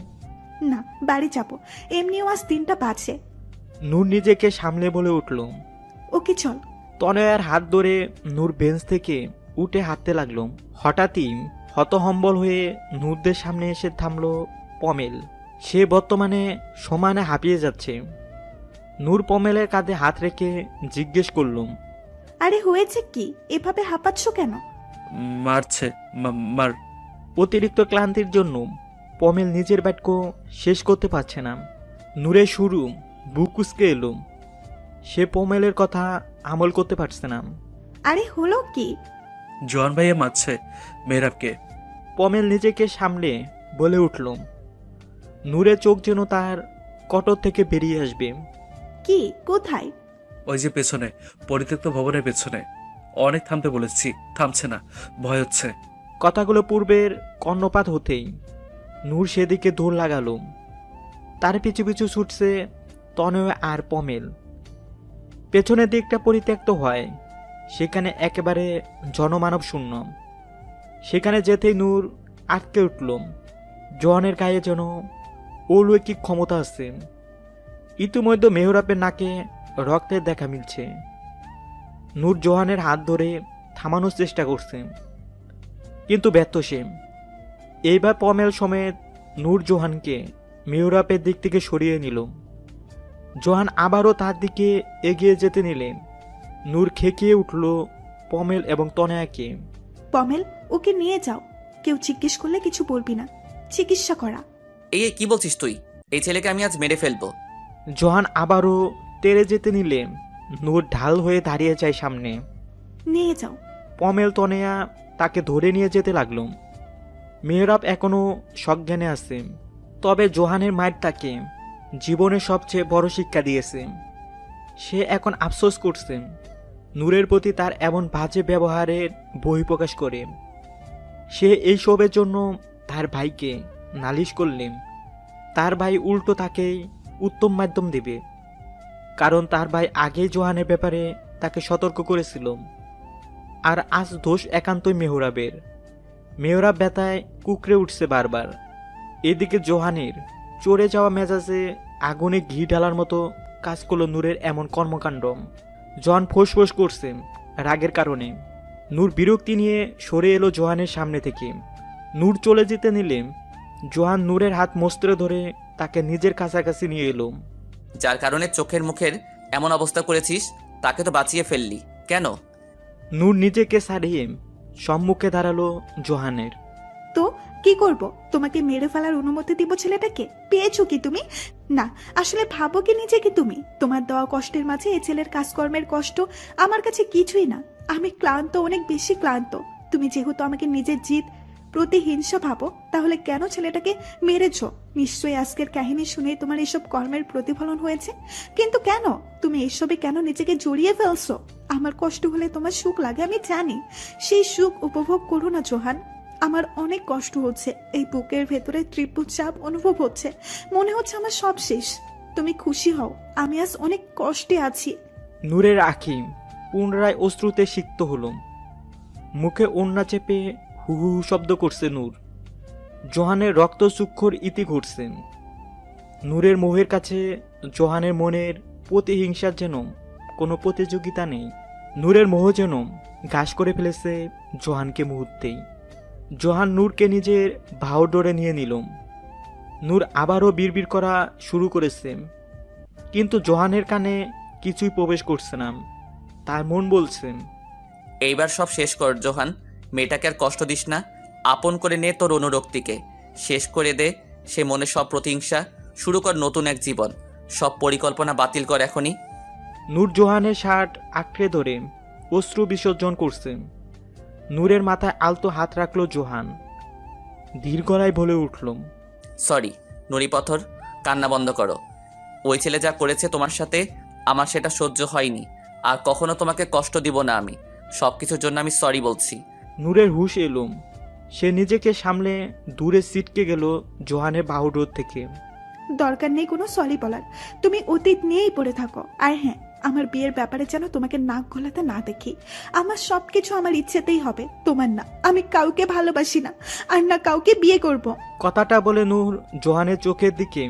না, বাড়ি যাবো। এমনিও আজ 3টা বাজে। নূর নিজেকে সামলে বলে উঠল। ওকে চল। তনয়ার হাত ধরে নূর বেঞ্চ থেকে উঠে হাঁটতে লাগলো। হঠাৎই হতহম্বল হয়ে নূরদের সামনে এসে থামলো পমেল। সে বর্তমানে সমানে হাঁপিয়ে যাচ্ছে। নূর পমেলের কাঁধে হাত রেখে জিজ্ঞেস করলুম, আরে হয়েছে কি? এভাবে হাঁপাচ্ছ কেন? মারছে মার। অতিরিক্ত ক্লান্তির জন্য পমেল নিজের বাক্য শেষ করতে পারছে না। নূরের শুরু বুক কুঁচকে এলো। সে পমেলের কথা আমল করতে পারছে না। আরে হলো কি? জোয়ান ভাইয়া মারছে মেহরাবকে। পমেল নিজেকে সামলে বলে উঠল। নূরের চোখ যেন তার কটর থেকে বেরিয়ে আসবে। কি? কোথায়? ওই যে পেছনে, পরিত্যক্ত ভবনের পেছনে। অনেক থামতে বলেছি, থামছে না, ভয় হচ্ছে। কথাগুলো পূর্বের কর্ণপাত হতেই নূর সেদিকে দৌড় লাগালো। তার পিছু পিছু ছুটছে তনয় আর পমেল। পেছনের দিকটা পরিত্যক্ত হয়, সেখানে একেবারে জনমানব শূন্য। সেখানে যেতেই নূর আটকে উঠল। জোয়ানের গায়ে যেন অলৌকিক ক্ষমতা আছে। ইতিমধ্যে মেহরাবের নাকে রক্তের দেখা মিলছে। নূর জোহানের হাত ধরে থামানোর চেষ্টা করছে, কিন্তু ব্যর্থ সে। এইবার পমেল সমেত নূর জোহানকে মেহরাবের দিক থেকে সরিয়ে নিল। জোহান আবারও তার দিকে এগিয়ে যেতে নিলে নূর খেকিয়ে উঠল পমেল এবং তনয়াকে। পমেল, ওকে নিয়ে যাও। কেউ জিজ্ঞেস করলে কিছু বলবি না। চিকিৎসা করা। এই কি বলছিস তুই? এই ছেলেকে আমি আজ মেরে ফেলবো। জোহান আবারও তেড়ে যেতে নিলে নূর ঢাল হয়ে দাঁড়িয়ে যায় সামনে। নিয়ে যাও। পমেল তনেয়া তাকে ধরে নিয়ে যেতে লাগলো। মেহরাব এখনো সজ্ঞানে আছে, তবে জোহানের মায়ের তাকে জীবনের সবচেয়ে বড় শিক্ষা দিয়েছে। সে এখন আফসোস করছে নূরের প্রতি তার এমন বাজে ব্যবহারের বহিঃপ্রকাশ করে। সে এইসবের জন্য তার ভাইকে নালিশ করলে তার ভাই উল্টো তাকে উত্তম মাধ্যম দেবে, কারণ তার ভাই আগেই জোহানের ব্যাপারে তাকে সতর্ক করেছিল। আর আজ দোষ একান্তই মেহরাবের। মেহরাব ব্যথায় কুকড়ে উঠছে বারবার। এদিকে জোহানের চড়ে যাওয়া মেজাজে আগুনে ঘি ঢালার মতো কাজ করলো নূরের এমন কর্মকাণ্ড। জন ফোঁস করছে রাগের কারণে। নূর বিরক্তি নিয়ে সরে এলো জোহানের সামনে থেকে। নূর চলে যেতে নিলে জোহান নূরের হাত মস্ত্রে ধরে তাকে নিজের কাছাকাছি নিয়ে এলো। যার কারণে চোখের মুখের এমন অবস্থা করেছিস তাকে তো বাঁচিয়ে ফেললি কেন? নূর নিজেকে ছাড়িয়ে সম্মুখে দাঁড়ালো জোহানের। তো কি করব? তোমাকে মেরে ফেলার অনুমতি দিব ছেলেটাকে? পেয়েছো কি তুমি? না, আসলে ভাবো কি নিজেকে তুমি? তোমার দেওয়া কষ্টের মাঝে এই ছেলের কাজকর্মের কষ্ট আমার কাছে কিছুই না। আমি ক্লান্ত, অনেক বেশি ক্লান্ত। তুমি যেহেতু আমাকে নিজের জিদ প্রতি হিংসা ভাবো, তাহলে কেন ছেলেটাকে মেরেছ? নিশ্চয়ই আজকের কাহিনী শুনে তোমার এসব কর্মের প্রতিফলন হয়েছে। কিন্তু কেন তুমি এসবে কেন নিজেকে জড়িয়ে ফেলছো? আমার কষ্ট হলে তোমার সুখ লাগে, আমি জানি। সেই সুখ উপভোগ করো না জোহান। আমার অনেক কষ্ট হচ্ছে, এই বুকের ভেতরে তীব্র চাপ অনুভব হচ্ছে। মনে হচ্ছে আমার সব শেষ। তুমি খুশি হও, আমি আজ অনেক কষ্টে আছি। নূরের আঁখি পুনরায় অশ্রুতে সিক্ত হলো। মুখে ওড়না চেপে হু হু হু শব্দ করছে নূর। জোহানের রক্তচক্ষুর ইতি ঘটছে। নূরের মোহের কাছে জোহানের মনের প্রতিহিংসার যেন কোনো প্রতিযোগিতা নেই। নূরের মোহ যেন ঘাস করে ফেলেছে জোহানকে মুহূর্তেই। জোহান নূরকে নিজের বাহুডোরে নিয়ে নিল। নূর আবারও বিড়বিড় করা শুরু করেছে, কিন্তু জোহানের কানে কিছুই প্রবেশ করছে না। তার মন বলছে, এইবার সব শেষ কর জোহান, মেয়েটাকে আর কষ্ট দিস না। আপন করে নে তোর অনুরক্তিকে, শেষ করে দে সে মনে সব প্রতিহিংসা। শুরু কর নতুন এক জীবন, সব পরিকল্পনা বাতিল কর এখনই। নূর জোহানের শার্ট আঁকড়ে ধরে অশ্রু বিসর্জন করছে। নূরের মাথায় আলতো হাত রাখলো জোহান। ধীর গলায় বলে উঠল, সরি নুরি পথর, কান্না বন্ধ করো। ওই ছেলে যা করেছে তোমার সাথে আমার সেটা সহ্য হয়নি। আর কখনো তোমাকে কষ্ট দিব না আমি। সব কিছুর জন্য আমি সরি বলছি। নূরের হুঁশ এলো। সে নিজেকে সামলে দূরে ছিটকে গেল জোহানের বাহুডোর থেকে। দরকার নেই কোনো সরি বলার। তুমি অতীত নিয়েই পড়ে থাকো। আর হ্যাঁ, আমার বিয়ের ব্যাপারে যেন তোমাকে নাক গলাতে না দেখি। আমার সবকিছু আমার ইচ্ছেতেই হবে, তোমার না। আমি কাউকে ভালোবাসি না, আর না কাউকে বিয়ে করব। কথাটা বলে নূর জোহানের চোখের দিকে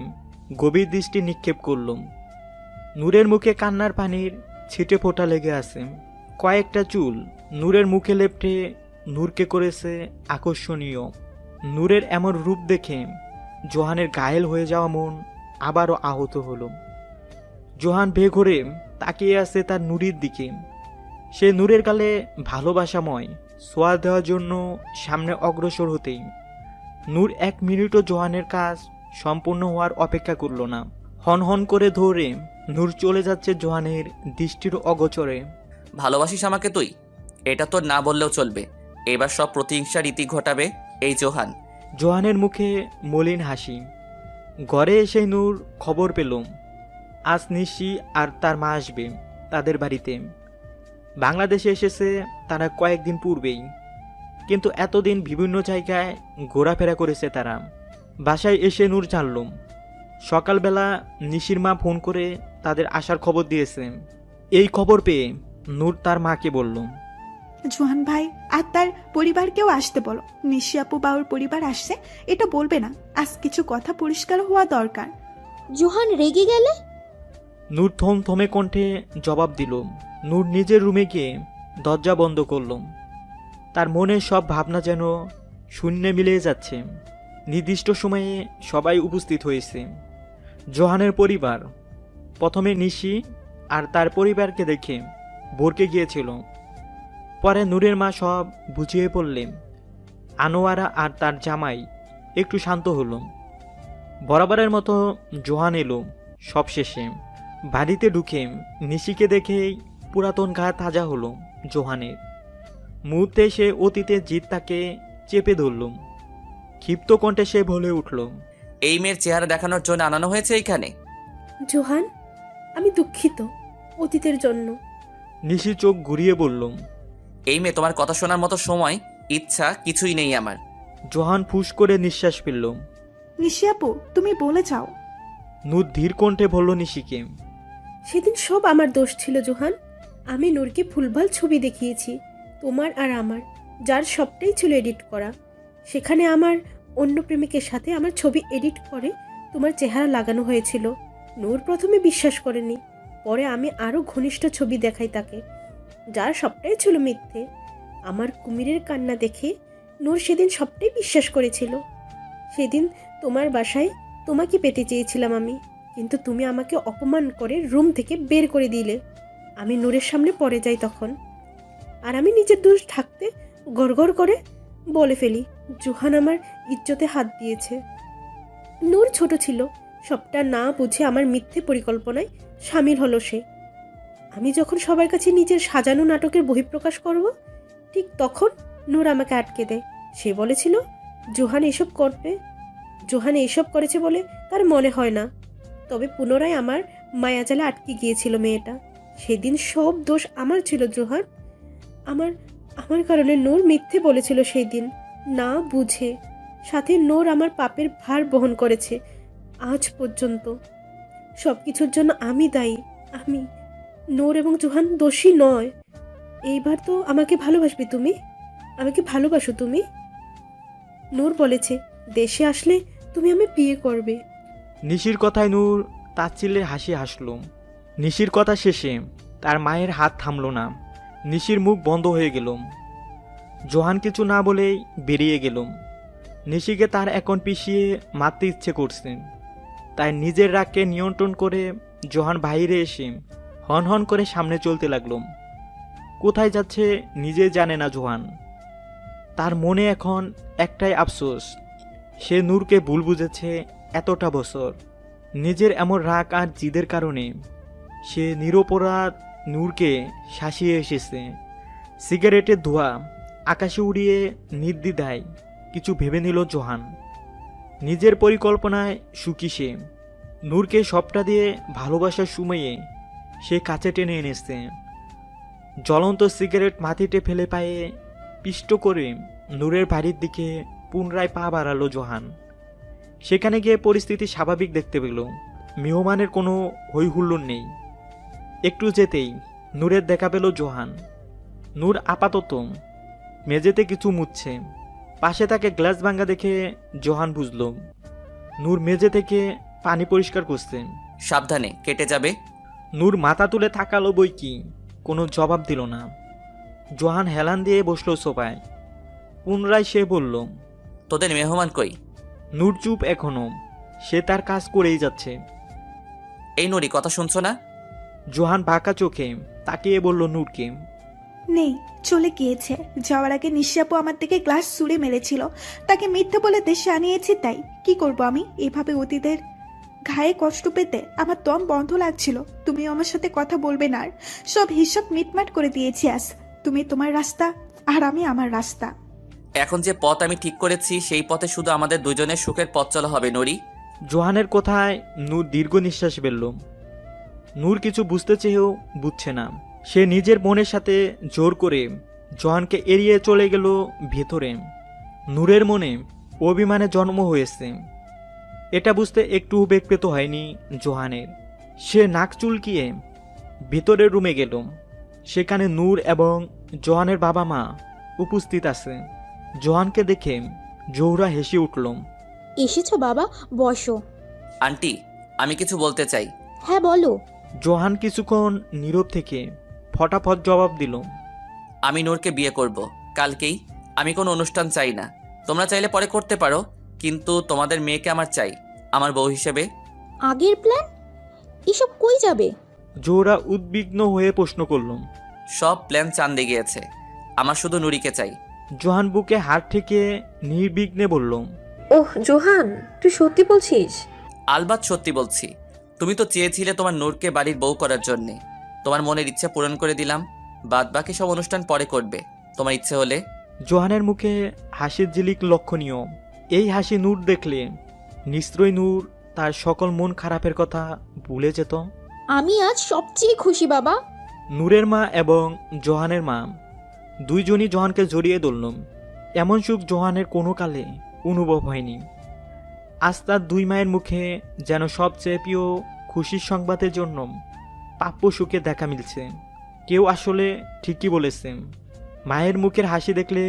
গভীর দৃষ্টি নিক্ষেপ করল। নূরের মুখে কান্নার পানির ছিটে ফোঁটা লেগে আছে। কয়েকটা চুল নূরের মুখে লেপটে নূরকে করেছে আকর্ষণীয়। নূরের এমন রূপ দেখে জোহানের ঘায়েল হয়ে যাওয়া মন আবারও আহত হলো। জোহান বেঘরে তাকিয়ে আছে তার নুরির দিকে। সে নূরের গালে ভালোবাসাময় ছোঁয়া দেওয়ার জন্য সামনে অগ্রসর হতেই নূর এক মিনিটও জোহানের কাজ সম্পূর্ণ হওয়ার অপেক্ষা করল না। হন হন করে ধরে নূর চলে যাচ্ছে জোহানের দৃষ্টির অগোচরে। ভালোবাসিস আমাকে তুই? এটা তোর না বললেও চলবে। এবার সব প্রতিহিংসার রীতি ঘটাবে এই জোহান। জোহানের মুখে মলিন হাসি। ঘরে এসে নূর খবর পেল আজ নিশি আর তার মা আসবে তাদের বাড়িতে। বাংলাদেশে এসেছে তারা কয়েকদিন পূর্বেই, কিন্তু এতদিন বিভিন্ন জায়গায় ঘোরাফেরা করেছে তারা। বাসায় এসে নূর জানল সকালবেলা নিশির মা ফোন করে তাদের আসার খবর দিয়েছে। এই খবর পেয়ে নূর তার মাকে বলল, জোহান ভাই আর তার পরিবারকেও আসতে বলো। নিশি আপু বাউর পরিবার আসছে, এটা বলবে না। আজ কিছু কথা পরিষ্কার হওয়া দরকার। জোহান রেগে গেলে? নূর থমথমে কণ্ঠে জবাব দিল। নূর নিজের রুমে গিয়ে দরজা বন্ধ করল। তার মনে সব ভাবনা যেন শূন্যে মিলিয়ে যাচ্ছে। নির্দিষ্ট সময়ে সবাই উপস্থিত হয়েছে। জোহানের পরিবার প্রথমে নিশি আর তার পরিবারকে দেখে ভরকে গিয়েছিল। পরে নূরের মা সব বুঝিয়ে পড়লেন। আনোয়ারা আর তার জামাই একটু শান্ত হলো। বরাবরের মতো জোহান এলো সবশেষে। বাড়িতে ঢুকে নিশিকে দেখেই পুরাতন ঘা তাজা হলো জোহানের। মুহূর্তে সে অতীতের জিত তাকে চেপে ধরলুম। ক্ষিপ্ত কণ্ঠে সে বলে উঠল, এই মেয়ের চেহারা দেখানোর জন্য আনানো হয়েছে এইখানে? জোহান, আমি দুঃখিত অতীতের জন্য। নিশি চোখ ঘুরিয়ে বললুম, এই মেয়ে, তোমার কথা শোনার মতো সময় ইচ্ছা কিছুই নেই আমার। জোহান ফুস করে নিঃশ্বাস ফেলল। নিশি আপু, তুমি বলে যাও। নূর ধীর কণ্ঠে বলল নিশিকে, সেদিন সব আমার দোষ ছিল জোহান। আমি নূরকে ভুলভাল ছবি দেখিয়েছি, তোমার আর আমার, যার সবটাই ছিল এডিট করা। সেখানে আমার অন্য প্রেমিকের সাথে আমার ছবি এডিট করে তোমার চেহারা লাগানো হয়েছিল। নূর প্রথমে বিশ্বাস করেনি, পরে আমি আরও ঘনিষ্ঠ ছবি দেখাই তাকে, যার সবটাই ছিল মিথ্যে। আমার কুমিরের কান্না দেখে নূর সেদিন সবটাই বিশ্বাস করেছিল। সেদিন তোমার বাসায় তোমাকে পেতে চেয়েছিলাম আমি, কিন্তু তুমি আমাকে অপমান করে রুম থেকে বের করে দিলে। আমি নূরের সামনে পড়ে যাই তখন, আর আমি নিজের দোষ ঢাকতে গড়গড় করে বলে ফেলি, জোহান আমার ইজ্জতে হাত দিয়েছে। নূর ছোট ছিল, সবটা না বুঝে আমার মিথ্যে পরিকল্পনায় সামিল হলো সে। আমি যখন সবার কাছে নিজের সাজানো নাটকের বহিঃপ্রকাশ করব, ঠিক তখন নূর আমাকে আটকে দেয়। সে বলেছিল জোহান এসব করেছে বলে তার মনে হয় না। তবে পুনরায় আমার মায়াজালে আটকে গিয়েছিল মেয়েটা। সেদিন সব দোষ আমার ছিল জোহান। আমার কারণে নূর মিথ্যে বলেছিল সেই দিন, না বুঝে। সাথে নূর আমার পাপের ভার বহন করেছে আজ পর্যন্ত। সব কিছুর জন্য আমি দায়ী। আমি, নূর এবং জোহান দোষী নয়। এইবার তো আমাকে ভালোবাসবে তুমি? আমাকে ভালোবাসো তুমি? নূর বলেছে দেশে আসলে তুমি আমি বিয়ে করবে। নিশির কথায় নূর তাচ্ছিল্যের হাসি হাসল। নিশির কথা শেষে তার মায়ের হাত থামল না। নিশির মুখ বন্ধ হয়ে গেল। জোহান কিছু না বলেই বেরিয়ে গেল। নিশিকে তার এখন পিছিয়ে মারতে ইচ্ছে করছে, তাই নিজের রাগকে নিয়ন্ত্রণ করে জোহান বাইরে এসে হন হন করে সামনে চলতে লাগল। কোথায় যাচ্ছে নিজে জানে না জোহান। তার মনে এখন একটাই আফসোস, সে নূরকে ভুল বুঝেছে এতটা বছর। নিজের এমন রাগ আর জিদের কারণে সে নিরপরাধ নূরকে শাসিয়ে এসেছে। সিগারেটের ধোঁয়া আকাশে উড়িয়ে নির্দ্বিধায় কিছু ভেবে নিল জোহান। নিজের পরিকল্পনায় সুখী সে। নূরকে সবটা দিয়ে ভালোবাসার সময়ে সে কাছে টেনে এনেছে। জ্বলন্ত সিগারেট মাটিতে ফেলে পায়ে পিষ্ট করে নূরের বাড়ির দিকে পুনরায় পা বাড়ালো জোহান। সেখানে গিয়ে পরিস্থিতি স্বাভাবিক দেখতে পেল। মেহমানের কোনো হৈহুল্লোড় নেই। একটু যেতেই নূরের দেখা পেল জোহান। নূর আপাতত মেঝেতে কিছু মুছছে। পাশে তাকে গ্লাস ভাঙা দেখে জোহান বুঝল নূর মেঝে থেকে পানি পরিষ্কার করছে। সাবধানে, কেটে যাবে। নূর মাথা তুলে তাকালো বই কি, কোনো জবাব দিল না। জোহান হেলান দিয়ে বসলো সোফায়। পুনরায় সে বলল, তোদের মেহমান কই? নূর চুপ এখনো, সে তার কাজ করেই যাচ্ছে। এই নুরি, কথা শুনছো না? জোহান বাঁকা চোখে তাকিয়ে বলল নূরকে, নেই, চলে গিয়েছে। যাওয়ার আগে নিশি আপু আমার থেকে গ্লাস ছুঁড়ে মেরেছিল, তাকে মিথ্যে বলে দেশে আনিয়েছি। তাই কি করব আমি? এভাবে অতীতের ঘায়ে কষ্ট পেতে আমার দম বন্ধ লাগছিল। তুমিও আমার সাথে কথা বলবে না, আর সব হিসাব মিটমাট করে দিয়েছি আজ। তুমি তোমার রাস্তা আর আমি আমার রাস্তা। এখন যে পথ আমি ঠিক করেছি সেই পথে শুধু আমাদের দুজনের সুখের পথ চলা হবে নুরি। জোহানের কথায় নূর দীর্ঘ নিঃশ্বাস ফেলল। নূর কিছু বুঝতে চেয়েও বুঝছে না। সে নিজের মনের সাথে জোর করে জোহানকে এড়িয়ে চলে গেল ভেতরে। নূরের মনে অভিমানে জন্ম হয়েছে, এটা বুঝতে একটু বেগ পেত হয়নি জোহানের। সে নাক চুলকিয়ে ভেতরের রুমে গেল। সেখানে নূর এবং জোহানের বাবা মা উপস্থিত আছে। জোহানকে দেখে জোহরা হেসে উঠল। এসেছো বাবা, বসো। আন্টি, আমি কিছু বলতে চাই। হ্যাঁ বলো। জোহান কিছুক্ষণ নীরব থেকে ফটাফট জবাব দিল, আমি নূরকে বিয়ে করব কালকেই। আমি কোনো অনুষ্ঠান চাই না, তোমরা চাইলে পরে করতে পারো, কিন্তু তোমাদের মেয়েকে আমার চাই আমার বউ হিসেবে। আগের প্ল্যান? এসব কই যাবে? জোহরা উদ্বিগ্ন হয়ে প্রশ্ন করল। সব প্ল্যান চাঁদে গিয়েছে, আমার শুধু নুরিকে চাই। জোহান বুকে হাত থেকে নির্বিঘ্নে বলল, ওহ জোহান, তুই সত্যি বলছিস? আলবাত সত্যি বলছি। তুমি তো চেয়েছিলে তোমার নূরকে বাড়ির বউ করার জন্যে। তোমার মনের ইচ্ছা পূরণ করে দিলাম, বাদ বাকি সব অনুষ্ঠান পরে করবে তোমার ইচ্ছে হলে। জোহানের মুখে হাসির ঝিলিক লক্ষণীয়। এই হাসি নূর দেখলে নিশ্চয়ই নূর তার সকল মন খারাপের কথা ভুলে যেত। আমি আজ সবচেয়ে খুশি বাবা। নূরের মা এবং জোহানের মা দুইজনই জোহানকে জড়িয়ে ধরল। এমন সুখ জোহানের কোনো কালে অনুভব হয়নি। আজ তার দুই মায়ের মুখে যেন সবচেয়ে প্রিয় খুশির সংবাদের জন্য প্রাপ্য সুখে দেখা মিলছে। কেউ আসলে ঠিকই বলেছে, মায়ের মুখের হাসি দেখলে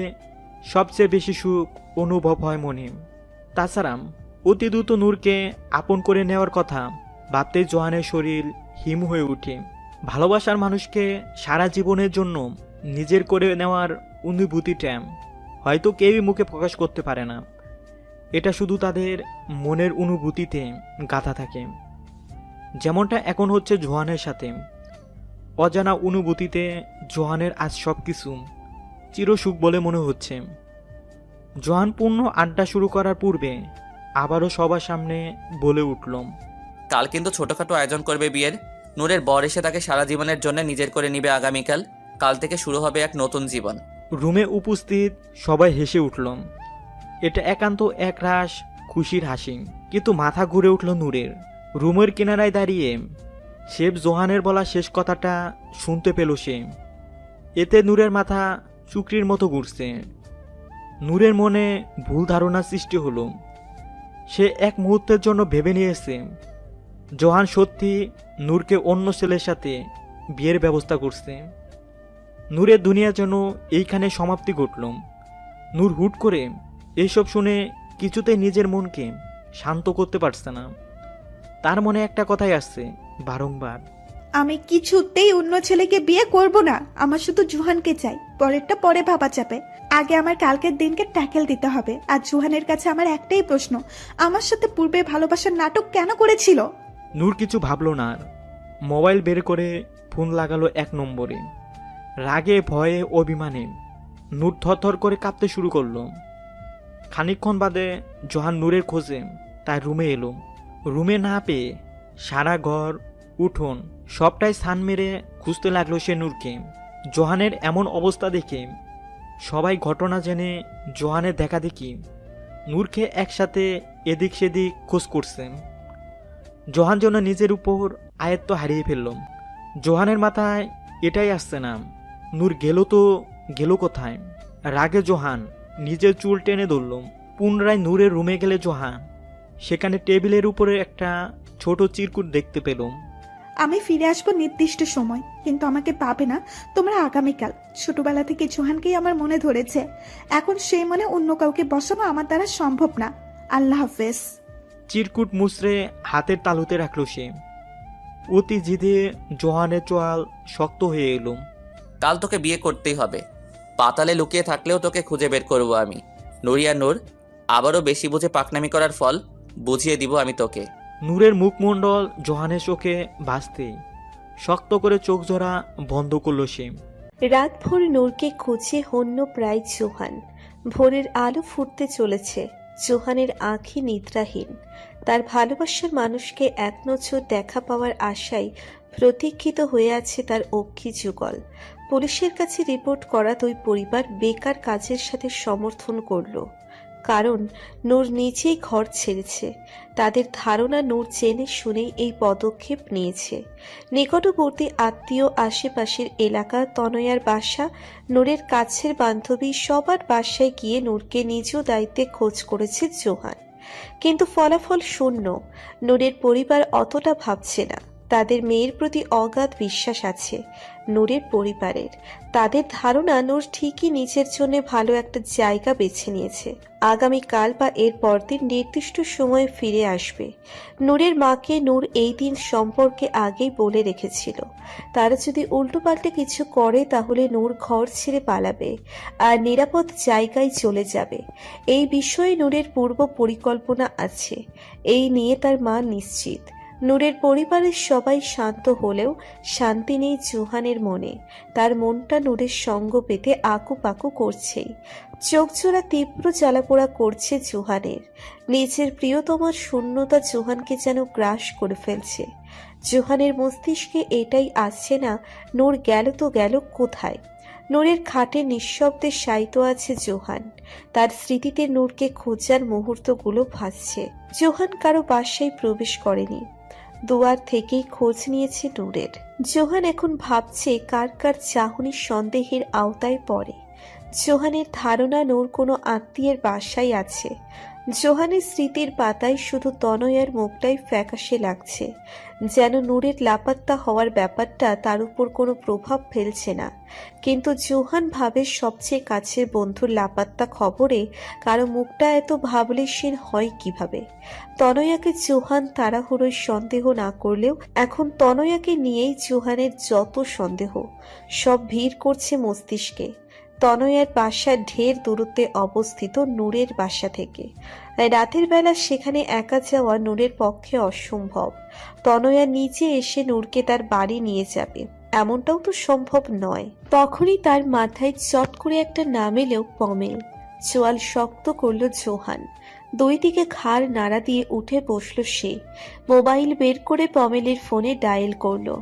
সবচেয়ে বেশি সুখ অনুভব হয় মনে। তাছাড়া অতি দ্রুত নূরকে আপন করে নেওয়ার কথা ভাবতেই জোহানের শরীর হিম হয়ে ওঠে। ভালোবাসার মানুষকে সারা জীবনের জন্য নিজের করে নেওয়ার অনুভূতিটা হয়তো কেউই মুখে প্রকাশ করতে পারে না। এটা শুধু তাদের মনের অনুভূতিতে গাঁথা থাকে। যেমনটা এখন হচ্ছে জোহানের সাথে। অজানা অনুভূতিতে জোহানের আজ সব কিছু চিরসুখ বলে মনে হচ্ছে। জোহান পূর্ণ আড্ডা শুরু করার পূর্বে আবারও সবার সামনে বলে উঠল, কাল কিন্তু ছোটখাটো আয়োজন করবে বিয়ের। নূরের বর এসে তাকে সারা জীবনের জন্য নিজের করে নিবে আগামীকাল। কাল থেকে শুরু হবে এক নতুন জীবন। রুমে উপস্থিত সবাই হেসে উঠল। এটা একান্ত একরাশ খুশির হাসি। কিন্তু মাথা ঘুরে উঠল নূরের। রুমের কিনারায় দাঁড়িয়ে শেফ জোহানের বলা শেষ কথাটা শুনতে পেল সে। এতে নূরের মাথা চুকরির মতো ঘুরছে। নূরের মনে ভুল ধারণা সৃষ্টি হলো। সে এক মুহূর্তের জন্য ভেবে নিয়েছে জোহান সত্যি নূরকে অন্য ছেলের সাথে বিয়ের ব্যবস্থা করছে। নূরের দুনিয়া যেন এইখানে সমাপ্তি ঘটল। নূর হুট করে এইসব শুনে কিছুতেই নিজের মনকে শান্ত করতে পারছে না। তার মনে একটা কথাই আসছে বারংবার, আমি কিছুতেই অন্য ছেলেকে বিয়ে করব না। আমার শুধু জোহানকে চাই, পরেরটা পরে ভাবা যাবে। আগে আমার কালকের দিনকে ট্যাকেল দিতে হবে। আর জোহানের কাছে আমার একটাই প্রশ্ন, আমার সাথে পূর্বে ভালোবাসার নাটক কেন করেছিল? নূর কিছু ভাবল না আর। মোবাইল বের করে ফোন লাগালো 1 নম্বরে। রাগে ভয়ে অভিমানে নূর থরথর করে কাঁপতে শুরু করলো। খানিকক্ষণ বাদে জোহান নূরের খোঁজে তার রুমে এলো। রুমে না পেয়ে সারা ঘর উঠোন সবটাই স্থান মেরে খুঁজতে লাগলো সে নূরকে। জোহানের এমন অবস্থা দেখে সবাই ঘটনা জেনে জোহানের দেখা দেখি নূরকে একসাথে এদিক সেদিক খোঁজ করছে। জোহান যেন নিজের উপর আয়ত্ত হারিয়ে ফেলল। জোহানের মাথায় এটাই আসছে না, নূর গেল তো গেল কোথায়। রাগে জোহান নিজের চুল টেনে ধরল। পুনরায় নূরের রুমে গেলে জোহান সেখানে টেবিলের উপরে একটা ছোট চিরকুট দেখতে পেল। আমি ফিরে আসবো নির্দিষ্ট সময়, কিন্তু আমাকে পাবে না তোমরা আগামীকাল। ছোটবেলা থেকে জোহানকেই আমার মনে ধরেছে। এখন সেই মনে অন্য কাউকে বসানো আমার দ্বারা সম্ভব না। আল্লাহ হাফেজ। চিরকুট মুচড়ে হাতের তালুতে রাখল সে। অতি জিদে জোহানের চোয়াল শক্ত হয়ে এলো। কাল তোকে বিয়ে করতেই হবে। পাতালে লুকিয়ে থাকলেও তোকে খুঁজে বের করব আমি। নুরিয়া নূর, আবারও বেশি বুঝে পাকনামি করার ফল বুঝিয়ে দিব আমি তোকে। নূরের মুখমণ্ডল জোহানের চোখে ভাসতেই শক্ত করে চোখ জোড়া বন্ধ করল সে। রাতভর নূরকে খুঁজে হন্য প্রায় জোহান। ভোরের আলো ফুটতে চলেছে। জোহানের আঁখি নিদ্রাহীন। তার ভালোবাসার মানুষকে এক নজর দেখা পাওয়ার আশায় প্রতীক্ষিত হয়ে আছে তার অক্ষি যুগল। পুলিশের কাছে রিপোর্ট করা দুই পরিবার বেকার কাজের সাথে সমর্থন করল। কারণ নূর নিজেই ঘর ছেড়েছে। তাদের ধারণা নূর জেনে শুনেই এই পদক্ষেপ নিয়েছে। নিকটবর্তী আত্মীয়, আশেপাশের এলাকা, তনয়ার বাসা, নূরের কাছের বান্ধবী সবার বাসায় গিয়ে নূরকে নিজ দায়িত্বে খোঁজ করেছে জোহান। কিন্তু ফলাফল শূন্য। নূরের পরিবার অতটা ভাবছে না। তাদের মেয়ের প্রতি অগাধ বিশ্বাস আছে নূরের পরিবারের। তাদের ধারণা নূর ঠিকই নিজের জন্য ভালো একটা জায়গা বেছে নিয়েছে। আগামীকাল বা এর পরদিন নির্দিষ্ট সময়ে ফিরে আসবে। নূরের মাকে নূর এই দিন সম্পর্কে আগেই বলে রেখেছিল। তারা যদি উল্টোপাল্টে কিছু করে তাহলে নূর ঘর ছেড়ে পালাবে আর নিরাপদ জায়গায় চলে যাবে। এই বিষয়ে নূরের পূর্ব পরিকল্পনা আছে। এই নিয়ে তার মা নিশ্চিত। নূরের পরিবারের সবাই শান্ত হলেও শান্তি নেই জোহানের মনে। তার মনটা নূরের সঙ্গ পেতে আকুপাকু করছেই। চোখজোড়া তীব্র জ্বালাপোড়া করছে জোহানের। নিজের প্রিয়তমার শূন্যতা জোহানকে যেন গ্রাস করে ফেলছে। জোহানের মস্তিষ্কে এটাই আসছে না, নূর গেল তো গেল কোথায়। নূরের খাটে নিঃশব্দে শায়িত আছে জোহান। তার স্মৃতিতে নূরকে খোঁজার মুহূর্তগুলো ভাসছে। জোহান কারো বাসায় প্রবেশ করেনি, দুয়ার থেকেই খোঁজ নিয়েছে নূরের। জোহান এখন ভাবছে কার কার চাহনির সন্দেহের আওতায় পড়ে। জোহানের ধারণা নূর কোনো আত্মীয়ের বাসায় আছে। জোহানের স্মৃতির পাতায় শুধু তনয়ার মুখটাই ফ্যাকাশে লাগছে, যেন নূরের লাপাত্তা হওয়ার ব্যাপারটা তার উপর কোনো প্রভাব ফেলছে না। কিন্তু জোহান ভাবে সবচেয়ে কাছের বন্ধুর লাপাত্তা খবরে কারো মুখটা এত ভাবলেশীন হয় কিভাবে। তনয়াকে জোহান তাড়াহুড়োয় সন্দেহ না করলেও এখন তনয়াকে নিয়েই জোহানের যত সন্দেহ সব ভিড় করছে মস্তিষ্কে। তনয়ার বাসা ঢের দূরত্বে অবস্থিত নূরের বাসা থেকে। রাতের বেলা সেখানে একা যাওয়া নূরের পক্ষে অসম্ভব। তনয়া নিজে এসে নূরকে তার বাড়ি নিয়ে যাবে এমনটাও তো সম্ভব নয়। তখনই তার মাথায় চট করে একটা নাম এলেও পমেল। চোয়াল শক্ত করল জোহান। দুই দিকে ঘাড় নাড়া দিয়ে উঠে বসল সে। মোবাইল বের করে পমেলের ফোনে ডায়াল করলো।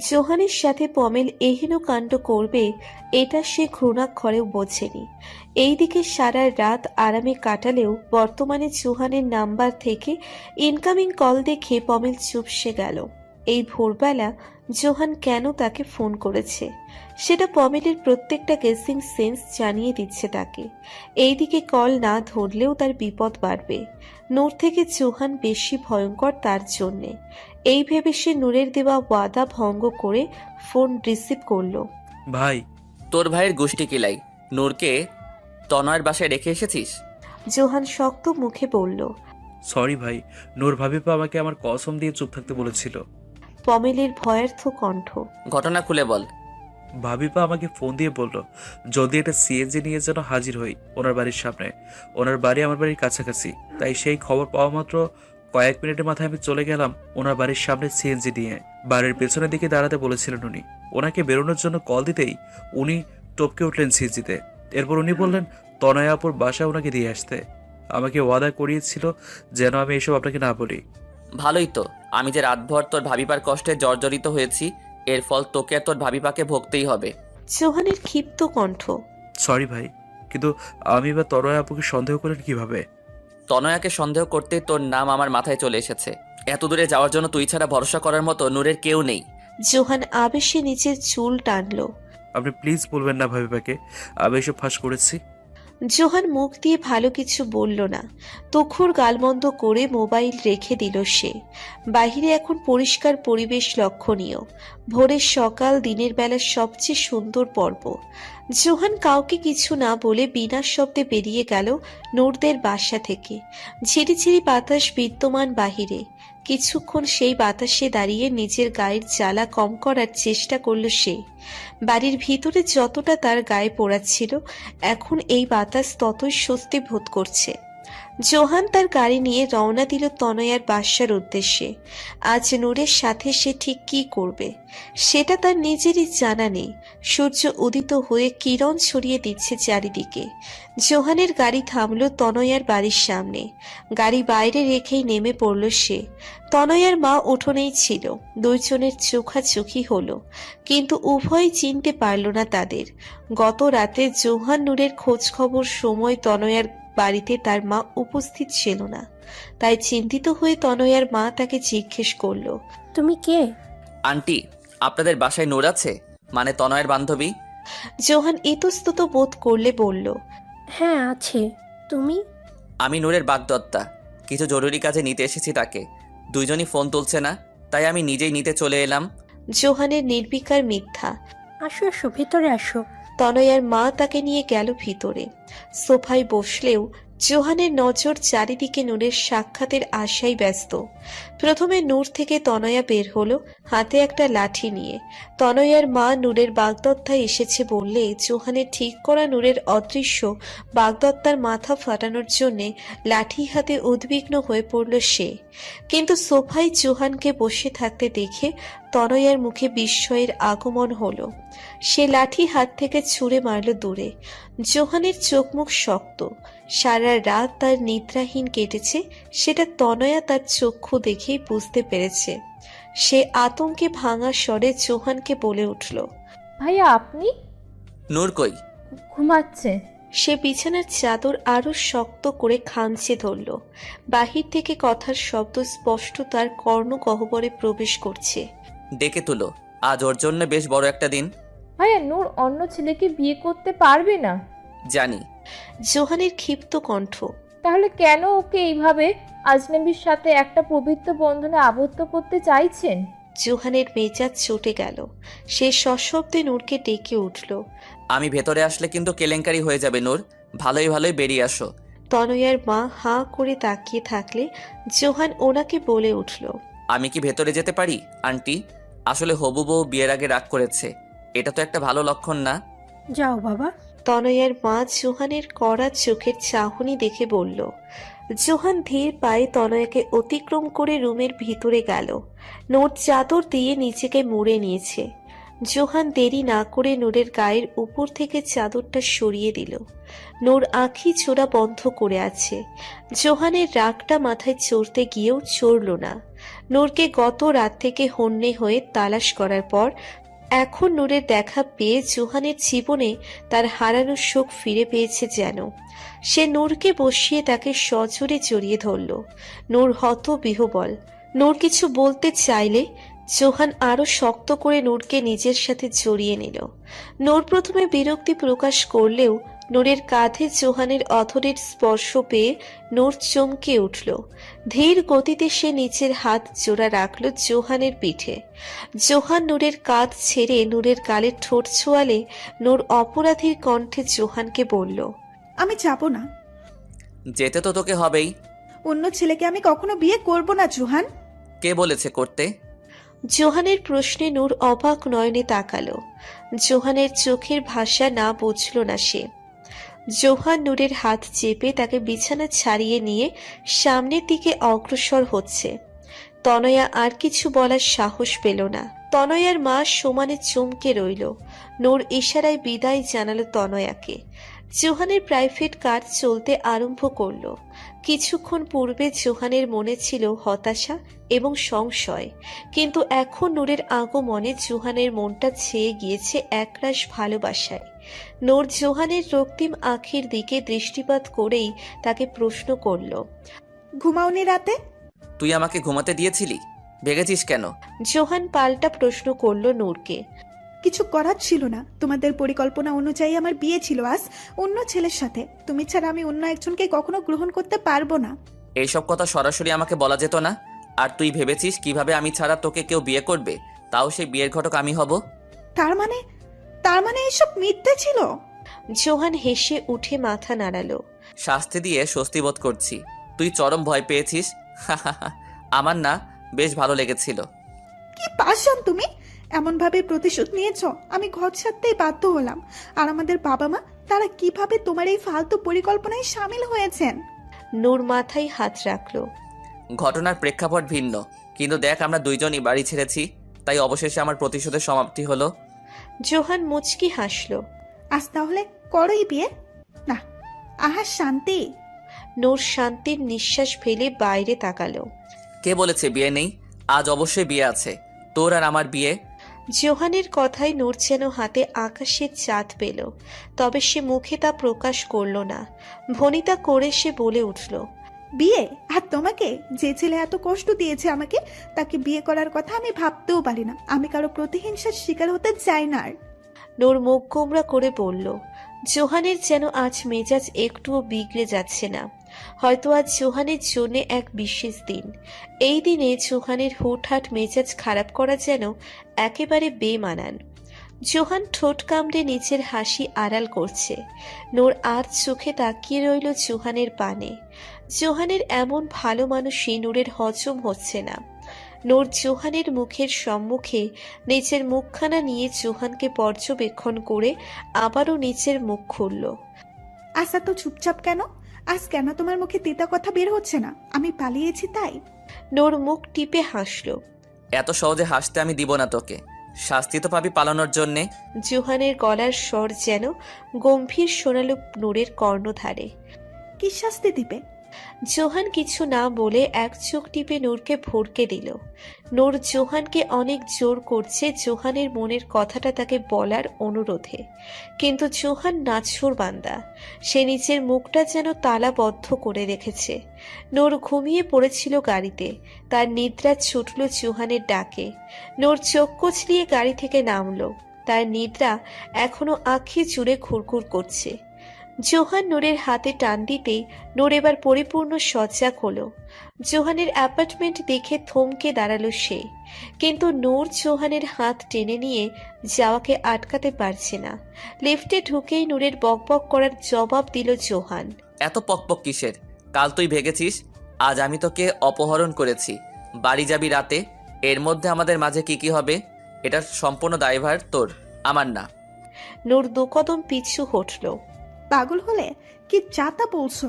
জোহানের সাথে পমেল এহেন কাণ্ড করবে এটা সে ঘৃণাক্ষরেও বোঝেনি। এইদিকে সারা রাত আরামে কাটালেও বর্তমানে জোহানের নাম্বার থেকে ইনকামিং কল দেখে পমেল চুপসে গেল। এই ভোরবেলা জোহান কেন তাকে ফোন করেছে সেটা পমেলের প্রত্যেকটা গেসিং সেন্স জানিয়ে দিচ্ছে তাকে। এইদিকে কল না ধরলেও তার বিপদ বাড়বে। নূর থেকে জোহান বেশি ভয়ঙ্কর তার জন্যে। এই ভেবে সে নূরের দেওয়া ওয়াদা ভঙ্গ করে ফোন রিসিভ করলো। ভাই, তোর ভাইয়ের গোষ্ঠী কিলাই, নূরকে তনয়ের বাসায় রেখে এসেছিস? জোহান শক্ত মুখে বলল। সরি ভাই, নূর ভাবিপা আমাকে আমার কসম দিয়ে চুপ থাকতে বলেছিল। পমেলের ভয়ার্থ কণ্ঠ। ঘটনা খুলে বল। ভাবিপা আমাকে ফোন দিয়ে বলল যদি একটা সিএনজি নিয়ে যেন হাজির হই ওনার বাড়ির সামনে। ওনার বাড়ি আমার বাড়ির কাছাকাছি, তাই সেই খবর পাওয়া মাত্র কয়েক মিনিটের মাথায় আমি চলে গেলাম ওনার বাড়ির সামনে সিএনজি নিয়ে। বাড়ির পেছনের দিকে দাঁড়াতে বলেছিলেন উনি। ওনাকে বেরোনোর জন্য কল দিতেই উনি টপকে উঠলেন সিএনজিতে। এরপর উনি বললেন তনয়াপুর বাসায় ওনাকে দিয়ে আসতে। আমাকে ওয়াদা করিয়েছিল যেন আমি এসব আপনাকে না বলি। ভালোই তো, আমি যে রাতভর তোর ভাবিপার কষ্টে জর্জরিত হয়েছি, এর ফল তোকে আর তোর ভাবিপাকে ভোগতেই হবে। জোহানের ক্ষিপ্ত কণ্ঠ। সরি ভাই, কিন্তু আমি বা তনয়া আপুকে সন্দেহ করেন কিভাবে? তনয়াকে সন্দেহ করতে তোর নাম আমার মাথায় চলে এসেছে। এত দূরে যাওয়ার জন্য তুই ছাড়া ভরসা করার মতো নূরের কেউ নেই। জোহান আবেশে নিচের চুল টানলো। আপনি প্লিজ বলবেন না ভাবিপাকে আমি এসব ফাঁস করেছি। জোহান মুখ দিয়ে ভালো কিছু বলল না। তুখুর গালমন্দ করে মোবাইল রেখে দিল সে। বাহিরে এখন পরিষ্কার পরিবেশ লক্ষণীয়। ভোরের সকাল দিনের বেলার সবচেয়ে সুন্দর পর্ব। জোহান কাউকে কিছু না বলে বিনা শব্দে বেরিয়ে গেল নূরদের বাসা থেকে। ঝিরিঝিরি বাতাস বিদ্যমান বাহিরে। কিছুক্ষণ সেই বাতাসে দাঁড়িয়ে নিজের গায়ের জ্বালা কম করার চেষ্টা করল সে। বাড়ির ভিতরে যতটা তার গায়ে পোড়াচ্ছিল এখন এই বাতাস ততই স্বস্তি বোধ করছে। জোহান তার গাড়ি নিয়ে রওনা দিল তনয়ার বাসার উদ্দেশ্যে। আজ নূরের সাথে সে ঠিক কী করবে সেটা তার নিজেরই জানা নেই। সূর্য উদিত হয়ে কিরণ ছড়িয়ে দিচ্ছে চারিদিকে। জোহানের গাড়ি থামল তনয়ার বাড়ির সামনে। গাড়ি বাইরে রেখেই নেমে পড়ল সে। তনয়ার মা উঠোনেই ছিল। দুইজনের চোখাচোখি হলো, কিন্তু উভয় চিনতে পারল না তাদের। গত রাতে জোহান নূরের খোঁজ খবর সময় তনয়ার বাড়িতে তার মা উপস্থিত ছিল না। তাই চিন্তিত হয়ে তনয়ার মা তাকে জিজ্ঞেস করলো, তুমি কে? আন্টি, আপনাদের বাসায় নূর আছে? মানে তনয়ের বান্ধবী? জোহান ইতস্তত বোধ করলে বলল, হ্যাঁ আছে। তুমি? আমি নূরের বাগদত্তা। কিছু জরুরি কাজে নিতে এসেছি তাকে। দুইজনই ফোন তুলছে না, তাই আমি নিজেই নিতে চলে এলাম। জোহানের নির্বিকার মিথ্যা। আসো আসো, ভেতরে আসো। তনয়ার মা তাকে নিয়ে গেল ভিতরে। সোফায় বসলেও জোহানের নজর চারিদিকে নূরের সাক্ষাতের আশায় ব্যস্ত। প্রথমে নূর থেকে তনয়া বের হলো, হাতে একটা লাঠি নিয়ে। তনয়ার মা নূরের বাগদত্তায় এসেছে বললে জোহানের ঠিক করা নূরের অদৃশ্য বাগদত্তার মাথা ফাটানোর জন্যে লাঠি হাতে উদ্বিগ্ন হয়ে পড়ল সে। কিন্তু সোফায় জোহানকে বসে থাকতে দেখে তনয়ার মুখে বিস্ময়ের আগমন হলো। সে লাঠি হাত থেকে ছুঁড়ে মারল দূরে। জোহানের চোখ মুখ শক্ত। সারা রাত তার নিদ্রাহীন কেটেছে, সেটা তনয়া তার চক্ষু দেখেই বুঝতে পেরেছে। সে আতঙ্কে ভাঙা স্বরে জোহানকে বলে উঠল, ভাইয়া আপনি? নূর কই? ঘুমাচ্ছে। সে বিছানার চাদর আরো শক্ত করে খামচে ধরল। বাহির থেকে কথার শব্দ স্পষ্ট তার কর্ণগহ্বরে প্রবেশ করছে। ডেকে তুলো, আজ ওর জন্য বেশ বড় একটা দিন। ভাইয়া নূর অন্য ছেলেকে বিয়ে করতে পারবে না। জানি। জোহানের ক্ষিপ্ত কণ্ঠ। তাহলে কেন ওকে এইভাবে আজনবীর সাথে একটা পবিত্র বন্ধনে আবদ্ধ করতে চাইছেন? জোহানের মেজাজ চটে গেল। সে সশব্দে নূরকে ডেকে উঠল। আমি ভেতরে আসলে কিন্তু কেলেঙ্কারি হয়ে যাবে নূর, ভালোই ভালোই বেরিয়ে আসো। তনয়ার মা হাঁ করে তাকিয়ে থাকলে জোহান ওনাকে বলে উঠল, আমি কি ভেতরে যেতে পারি আন্টি? আসলে হবু বউ বিয়ের আগে রাগ করেছে, এটা তো একটা ভালো লক্ষণ না। যাও বাবা। তনয়ার মা জোহানের কড়া চোখের চাহনি দেখে বলল। জোহান ধীর পায়ে তনয়াকে অতিক্রম করে রুমের ভিতরে গেল। নূর চাদর দিয়ে নিজেকে মুড়ে নিয়েছে। জোহান দেরি না করে নূরের গায়ের উপর থেকে চাদরটা সরিয়ে দিল। নূর আঁখি ছোড়া বন্ধ করে আছে। জোহানের রাগটা মাথায় চড়তে গিয়েও চড়ল না। নূরকে গত রাত থেকে হন্যে হয়ে তালাশ করার পর এখন নূরের দেখা পেয়ে জোহানের জীবনে তার হারানো সুখ ফিরে পেয়েছে যেন। সে নূরকে বসিয়ে তাকে সজোরে জড়িয়ে ধরল। নূর হতবিহ্বল। নূর কিছু বলতে চাইলে জোহান আরো শক্ত করে নূরকে নিজের সাথে জড়িয়ে নিল। নূর প্রথমে বিরক্তি প্রকাশ করলেও নূরের কাঁধে জোহানের অধরের স্পর্শ পেয়ে নূর চমকে উঠল। ধীর গতিতে সে নিচের হাত জোড়া রাখল জোহানের পিঠে। জোহান নূরের কাঁধ ছেড়ে নূরের গালে ঠোঁট ছোঁয়ালে নূর অপরাধীর কণ্ঠে জোহানকে বলল, আমি যাব না। যেতে তো তোকে হবেই। অন্য ছেলেকে আমি কখনো বিয়ে করব না জোহান। কে বলেছে করতে? জোহানের প্রশ্নে নূর অবাক নয়নে তাকালো। জোহানের চোখের ভাষা না বুঝল না সে। জোহান নূরের হাত চেপে তাকে বিছানা ছাড়িয়ে নিয়ে সামনের দিকে অগ্রসর হচ্ছে। তনয়া আর কিছু বলার সাহস পেল না। তনয়ার মা সমানে চমকে রইল। নূর ইশারায় বিদায় জানালো তনয়াকে। জোহানের প্রাইভেট কার চলতে আরম্ভ করলো। কিছুক্ষণ পূর্বে জোহানের মনে ছিল হতাশা এবং সংশয়, কিন্তু এখন নূরের আগমনে জোহানের মনটা ছেয়ে গিয়েছে একরাশ ভালোবাসায়। নূর জোহানের রক্তিম আঁখির দিকে দৃষ্টিপাত করেই তাকে প্রশ্ন করল, ঘুমাওনি রাতে? তুই আমাকে ঘুমাতে দিয়েছিলি? ভেগেছিস কেন? জোহান পাল্টা প্রশ্ন করল নূরকে। কিছু করার ছিল না। তোমাদের পরিকল্পনা অনুযায়ী আমার বিয়ে ছিল আজ অন্য ছেলের সাথে। তুমি ছাড়া আমি অন্য একজনকে কখনো গ্রহণ করতে পারবো না। এইসব কথা সরাসরি আমাকে বলা যেত না? আর তুই ভেবেছিস কিভাবে আমি ছাড়া তোকে কেউ বিয়ে করবে, তাও সেই বিয়ের ঘটক আমি হব? তার মানে এসব মিথ্যে ছিল? জোহান হেসে উঠে মাথা নাড়ালো। শাস্তি দিয়ে স্বস্তি বোধ করছি। তুই চরম ভয় পেয়েছিস। আমার না বেশ ভালো লেগেছিল। কি পাষাণ তুমি! এমন ভাবে প্রতিশোধ নিয়েছো, আমি ঘর ছাড়তেই বাধ্য হলাম। আর আমাদের বাবা মা, তারা কিভাবে তোমার এই ফালতু পরিকল্পনায় সামিল হয়েছেন? নূর মাথায় হাত রাখলো। ঘটনার প্রেক্ষাপট ভিন্ন, কিন্তু দেখ আমরা দুইজনই বাড়ি ছেড়েছি, তাই অবশেষে আমার প্রতিশোধের সমাপ্তি হলো। জোহান মুচকি হাসলো। আজ তাহলে করোই বিয়ে? না, আহা শান্তি। নূর শান্তির নিঃশ্বাস ফেলে বাইরে তাকালো। কে বলেছে বিয়ে নেই? আজ অবশ্যই বিয়ে আছে, তোর আর আমার বিয়ে। জোহানের কথায় নূর যেন হাতে আকাশের চাঁদ পেল, তবে সে মুখে তা প্রকাশ করল না। ভনিতা করে সে বলে উঠল, বিয়ে? আর তোমাকে? যে ছেলে এত কষ্ট দিয়েছে আমাকে, তাকে বিয়ে করার কথা আমি ভাবতেও পারি না। আমি কারো প্রতিহিংসার শিকার হতে চাই না। আর নূর মুখ গোমরা করে বলল। জোহানের যেন আজ মেজাজ একটুও বিগড়ে যাচ্ছে না। হয়তো আজ জোহানের জন্য এক বিশেষ দিন। এই দিনে জোহানের হুটহাট মেজাজ খারাপ করা যেন একেবারে বেমানান। জোহান ঠোঁট কামড়ে নিচের হাসি আড়াল করছে। নূর আর চোখে তাকিয়ে রইল জোহানের পানে। জোহানের এমন ভালো মানুষই নূরের হজম হচ্ছে না। নূর জোহানের মুখের সম্মুখে নিচের মুখখানা নিয়ে জোহানকে পর্যবেক্ষণ করে আবারও নিচের মুখ খুলল। আশা তো চুপচাপ কেন? আজ কেন তোমার মুখে তেতা কথা বের হচ্ছে না? আমি পালিয়েছি তাই? নূর মুখ টিপে হাসল। এত সহজে হাসতে আমি দিব না তোকে। শাস্তি তো পাবি পালানোর জন্যে। জোহানের গলার স্বর যেন গম্ভীর শোনালো নূরের কর্ণধারে। কি শাস্তি দিবে? জোহান কিছু না বলে এক চোখ টিপে নূরকে ভড়কে দিল। নূর জোহানকে অনেক জোর করছে জোহানের মনের কথাটা তাকে বলার অনুরোধে, কিন্তু জোহান নাছোড় বান্দা। সে নিজের মুখটা যেন তালাবদ্ধ করে রেখেছে। নূর ঘুমিয়ে পড়েছিল গাড়িতে, তার নিদ্রা ছুটল জোহানের ডাকে। নূর চোখ কচলিয়ে গাড়ি থেকে নামলো। তার নিদ্রা এখনো আঁখি জুড়ে ঘুরঘুর করছে। জোহান নূরের হাতে টান দিতেই নূর এবার পরিপূর্ণ সজ্জা হলো। জোহানের অ্যাপার্টমেন্ট দেখে থমকে দাঁড়ালো সে, কিন্তু নূর জোহানের হাত টেনে নিয়ে যাওয়াকে আটকাতে পারছে না। লিফটে ঢুকেই নূরের বকবক করার জবাব দিল জোহান। এত পকপক কিসের? কাল তুই ভেগেছিস আজ আমি তোকে অপহরণ করেছি, বাড়ি যাবি রাতে। এর মধ্যে আমাদের মাঝে কি হবে এটার সম্পূর্ণ দায়ভার তোর, আমার না। নূর দু কদম পিছু হটল। পাগল হলে কি চাতা বলছো?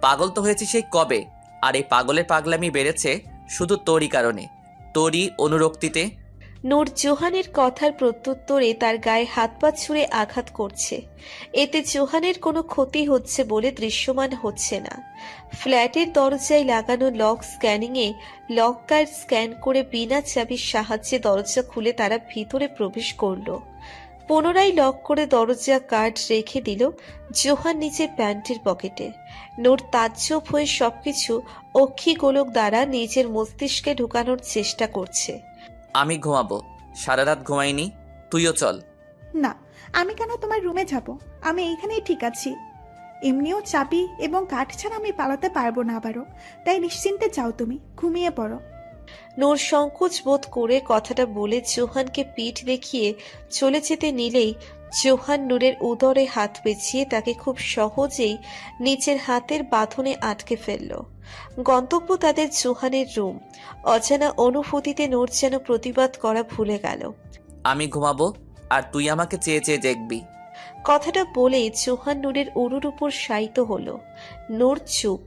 পাগল তো হয়েছি সেই কবে, আর এই পাগলের পাগলামি বেড়েছে শুধু তোরই কারণে, তোরই অনুরক্তিতে। নূর জোহানের কথার প্রত্যুত্তরে তার গায়ে হাত পা ছুঁড়ে আঘাত করছে। এতে জোহানের কোনো ক্ষতি হচ্ছে বলে দৃশ্যমান হচ্ছে না। ফ্ল্যাটের দরজায় লাগানো লক স্ক্যানিংয়ে লক কার্ড স্ক্যান করে বিনা চাবির সাহায্যে দরজা খুলে তারা ভিতরে প্রবেশ করলো। পুনরায় লক করে দরজা কার্ড রেখে দিল জোহান নিজের প্যান্টের পকেটে। নূর তাজ্জব হয়ে সবকিছু অক্ষি গোলক দ্বারা নিজের মস্তিষ্কে ঢুকানোর চেষ্টা করছে। আমি ঘুমাবো, সারা রাত ঘুমাইনি, তুইও চল। না, আমি কেন তোমার রুমে যাব? আমি এইখানেই ঠিক আছি। এমনিও চাবি এবং কাঠ ছাড়া আমি পালাতে পারবো না আবারও। তাই নিশ্চিন্তে যাও, তুমি ঘুমিয়ে পড়ো। নূর সংকোচ বোধ করে কথাটা বলে জোহানকে পিঠ দেখিয়ে চলে যেতে নিলেই জোহান নূরের উদরে হাত পেঁচিয়ে তাকে খুব সহজেই নিচের হাতের বাঁধনে আটকে ফেলল। গন্তব্য তাদের জোহানের রুম। অজানা অনুভূতিতে নূর যেন প্রতিবাদ করা ভুলে গেল। আমি ঘুমাবো আর তুই আমাকে চেয়ে চেয়ে দেখবি। কথাটা বলেই জোহান নূরের উরুর উপর শায়িত হলো। নূর চুপ,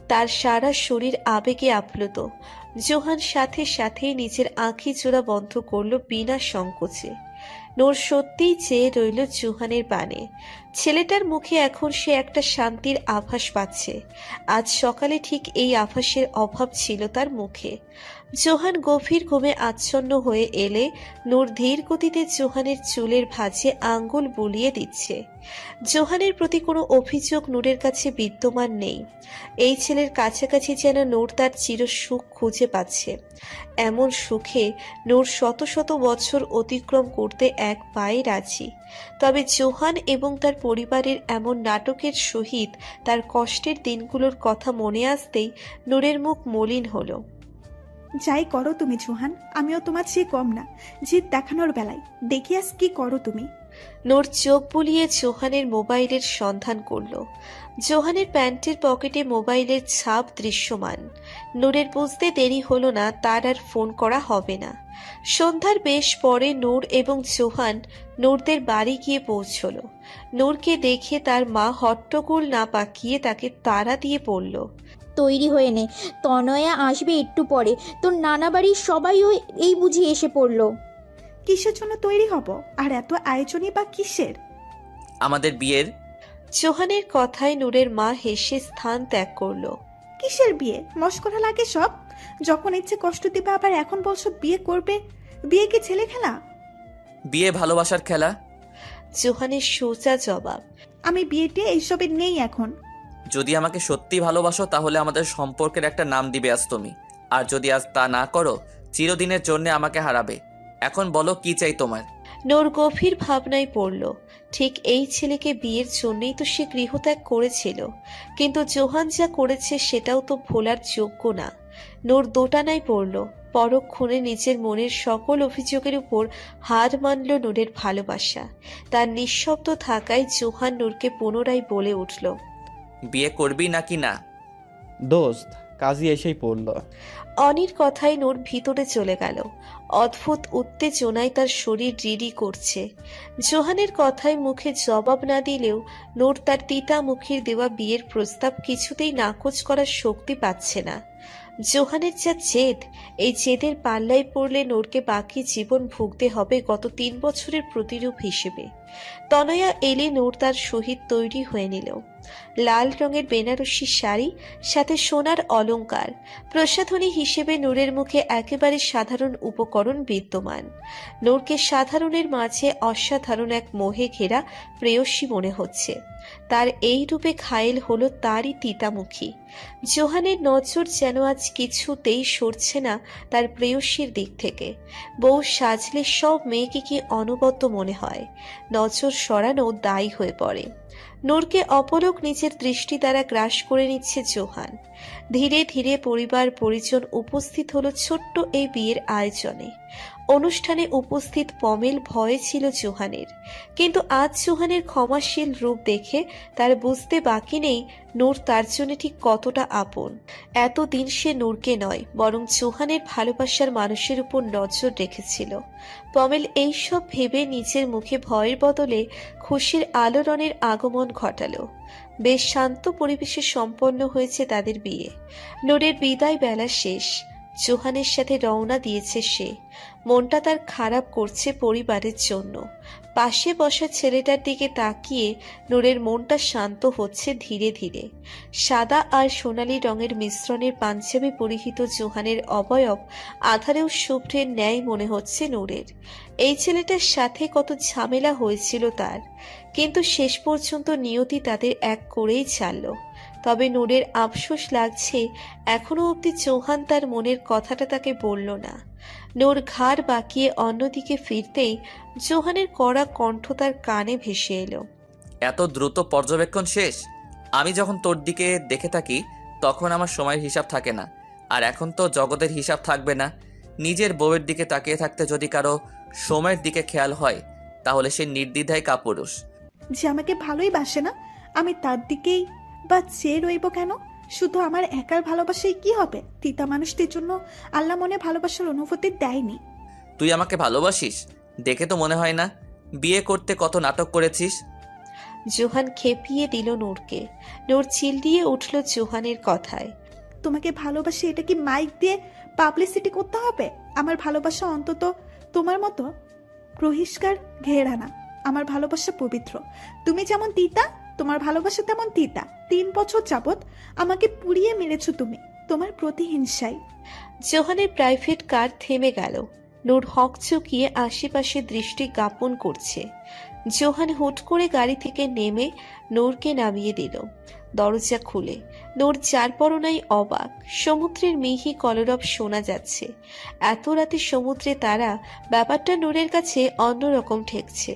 তার সারা শরীর আবেগে আপ্লুত। জোহান সাথে সাথেই নিজের আঁখি জোড়া বন্ধ করলো বিনা সংকোচে। নূর সত্যিই চেয়ে রইল জোহানের পানে। ছেলেটার মুখে এখন সে একটা শান্তির আভাস পাচ্ছে। আজ সকালে ঠিক এই আভাসের অভাব ছিল তার মুখে। জোহান গভীর ঘুমে আচ্ছন্ন হয়ে এলে নূর ধীর গতিতে জোহানের চুলের ভাঁজে আঙ্গুল বুলিয়ে দিচ্ছে। জোহানের প্রতি কোনো অভিযোগ নূরের কাছে বিদ্যমান নেই। এই ছেলের কাছাকাছি যেন নূর তার চির সুখ খুঁজে পাচ্ছে। এমন সুখে নূর শত শত বছর অতিক্রম করতে এক পায়ে রাজি। তবে জোহান এবং তার পরিবারের এমন নাটকের সহিত তার কষ্টের দিনগুলোর কথা মনে আসতেই নূরের মুখ মলিন হলো। যাই করো তুমি জোহান, আমিও তোমার চেয়ে কম না জিদ দেখানোর বেলায়। দেখি আজ কি করো তুমি। নূর চোখ বুলিয়ে জোহানের মোবাইলের সন্ধান করল। জোহানের প্যান্টের পকেটে মোবাইলের ছাপ দৃশ্যমান। নূরের বুঝতে দেরি হলো না তার আর ফোন করা হবে না। সন্ধ্যার বেশ পরে নূর এবং জোহান নূরদের বাড়ি গিয়ে পৌঁছল। নূরকে দেখে তার মা হট্টগোল না পাকিয়ে তাকে তাড়া দিয়ে পড়ল। তৈরি হয়ে নে, তনয়া আসবে একটু পরে। তোর নানা বাড়ির সবাইও এই বুঝি এসে পড়লো। কিসের জন্য তৈরি হব? আর এত আয়োজনই বা কিসের? আমাদের বিয়ের। জোহানের কথায় নূরের মা হেসে স্থান ত্যাগ করলো। কিসের বিয়ে? মস্করা লাগে সব। যখন ইচ্ছে কষ্ট দিবে, আবার এখন বলছো বিয়ে করবে। বিয়ে কি ছেলে খেলা? বিয়ে ভালোবাসার খেলা। জোহানের সোজা জবাব। আমি বিয়েতে এইসবের নেই এখন। যদি আমাকে সত্যি ভালোবাসো তাহলে আমাদের সম্পর্কের একটা নাম দিবে আজ তুমি, আর যদি আজ তা না করো চিরদিনের জন্য আমাকে হারাবে। এখন বলো কি চাই তোমার? নূর গভীর ভাবনায় পড়ল। ঠিক এই ছেলেকে বিয়ের জন্যই তো সে গৃহত্যাগ করেছিল, কিন্তু জোহান যা করেছে সেটাও তো ভোলার যোগ্য না। নূর দোটানায় পড়ল। পরক্ষণে নিজের মনের সকল অভিযোগের উপর হার মানল নূরের ভালোবাসা। তার নিঃশব্দ থাকায় জোহান নূরকে পুনরায় বলে উঠল, বিয়ে করবি নাকি না? দোস্ত, কাজী এসেই পড়ল। অনির কথায় নূর ভিতরে চলে গেল। অদ্ভুত উত্তেজনায় তার শরীর রিরি করছে। জোহানের কথায় মুখে জবাব না দিলেও নূর তার তিতা মুখের দেওয়া বিয়ের প্রস্তাব কিছুতেই নাকচ করার শক্তি পাচ্ছে না। জোহানের যা জেদ, এই জেদের পাল্লায় পড়লে নূরকে বাকি জীবন ভুগতে হবে গত 3 বছরের প্রতিরূপ হিসেবে। তনয়া এলে নূর তার সহিত তৈরি হয়ে নিল। লাল রঙের বেনারসি শাড়ি, সাথে সোনার অলংকার, প্রসাধনী হিসেবে নূরের মুখে একেবারে সাধারণ উপকরণ বিদ্যমান। নূরকে সাধারণের মাঝে অসাধারণ এক মোহে ঘেরা প্রেয়সী মনে হচ্ছে। তার এই রূপে ঘায়েল হলো তারই তিতামুখী। জোহানের নজর যেন আজ কিছুতেই সরছে না তার প্রেয়সীর দিক থেকে। বউ সাজলে সব মেয়েকে কি অনবদ্য মনে হয়, নজর সরানো দায়ী হয়ে পড়ে। নূরকে অপলক নিজের দৃষ্টি দ্বারা গ্রাস করে নিচ্ছে জোহান। ধীরে ধীরে পরিবার পরিজন উপস্থিত হলো ছোট্ট এই বিয়ের আয়োজনে। অনুষ্ঠানে উপস্থিত পমেল ভয়ে ছিল জোহানের, কিন্তু আজ জোহানের ক্ষমাশীল রূপ দেখে তার বুঝতে বাকি নেই নূর তার জন্য ঠিক কতটা আপন। এতদিন সে নূরকে নয়, বরং জোহানের ভালোবাসার মানুষের উপর নজর রেখেছিল। পমেল এইসব ভেবে নিজের মুখে ভয়ের বদলে খুশির আলোড়নের আগমন ঘটালো। বেশ শান্ত পরিবেশে সম্পন্ন হয়েছে তাদের বিয়ে। নূরের বিদায় বেলা শেষ। জোহানের সাথে রওনা দিয়েছে সে। মনটা তার খারাপ করছে পরিবারের জন্য। পাশে বসা ছেলেটার দিকে তাকিয়ে নূরের মনটা শান্ত হচ্ছে ধীরে ধীরে। সাদা আর সোনালী রঙের মিশ্রণের পাঞ্জাবি পরিহিত জোহানের অবয়ব আধারেও শুভ্রের ন্যায় মনে হচ্ছে নূরের। এই ছেলেটার সাথে কত ঝামেলা হয়েছিল তার, কিন্তু শেষ পর্যন্ত নিয়তি তাদের এক করেই ছাড়ল। তবে নূরের আফসোস লাগছে এখনো অবধি জোহান তার মনের কথাটা তাকে বলল না। নূর ঘাড় বাঁকিয়ে অন্যদিকে ফিরতেই জোহানের কড়া কণ্ঠ তার কানে ভেসে এলো। এত দ্রুত পর্যবেক্ষণ শেষ? আমি যখন তোর দিকে দেখে থাকি তখন আমার সময়ের হিসাব থাকে না, আর এখন তো জগতের হিসাব থাকবে না। নিজের বউয়ের দিকে তাকিয়ে থাকতে যদি কারো সময়ের দিকে খেয়াল হয় তাহলে সে নির্দ্বিধায় কাপুরুষ। যে আমাকে ভালোই বাসে না, আমি তার দিকেই বা চেয়ে রইব কেন? শুধু আমার একার ভালোবাসায় কি হবে? তিতা মানুষদের জন্য আল্লাহ মনে ভালোবাসার অনুভূতি দেয়নি। তুই আমাকে ভালোবাসিস দেখে তো মনে হয় না। বিয়ে করতে কত নাটক করেছিস। জোহান খেপিয়ে দিল নূরকে। নূর চিল্লিয়ে উঠল জোহানের কথায়। তোমাকে ভালোবাসি এটা কি মাইক দিয়ে পাবলিসিটি করতে হবে? আমার ভালোবাসা অন্তত তোমার মতো বহিষ্কার ঘেরা না। আমার ভালোবাসা পবিত্র। তুমি যেমন তিতা, তোমার ভালোবাসা তেমন তিতা। 3 বছর যাবত আমাকে পুড়িয়ে মেরেছো তুমি, তোমার প্রতিহিংসায়। জোহানের প্রাইভেট কার থেমে গেল। নূর হকচকিয়ে আশেপাশে দৃষ্টি জ্ঞাপন করছে। জোহান হুট করে গাড়ি থেকে নেমে নূরকে নামিয়ে দিল। দরজা খুলে নূর যার পরনাই অবাক। সমুদ্রের মিহি কলরব শোনা যাচ্ছে। এত রাতে সমুদ্রে তারা, ব্যাপারটা নূরের কাছে অন্যরকম ঠেকছে।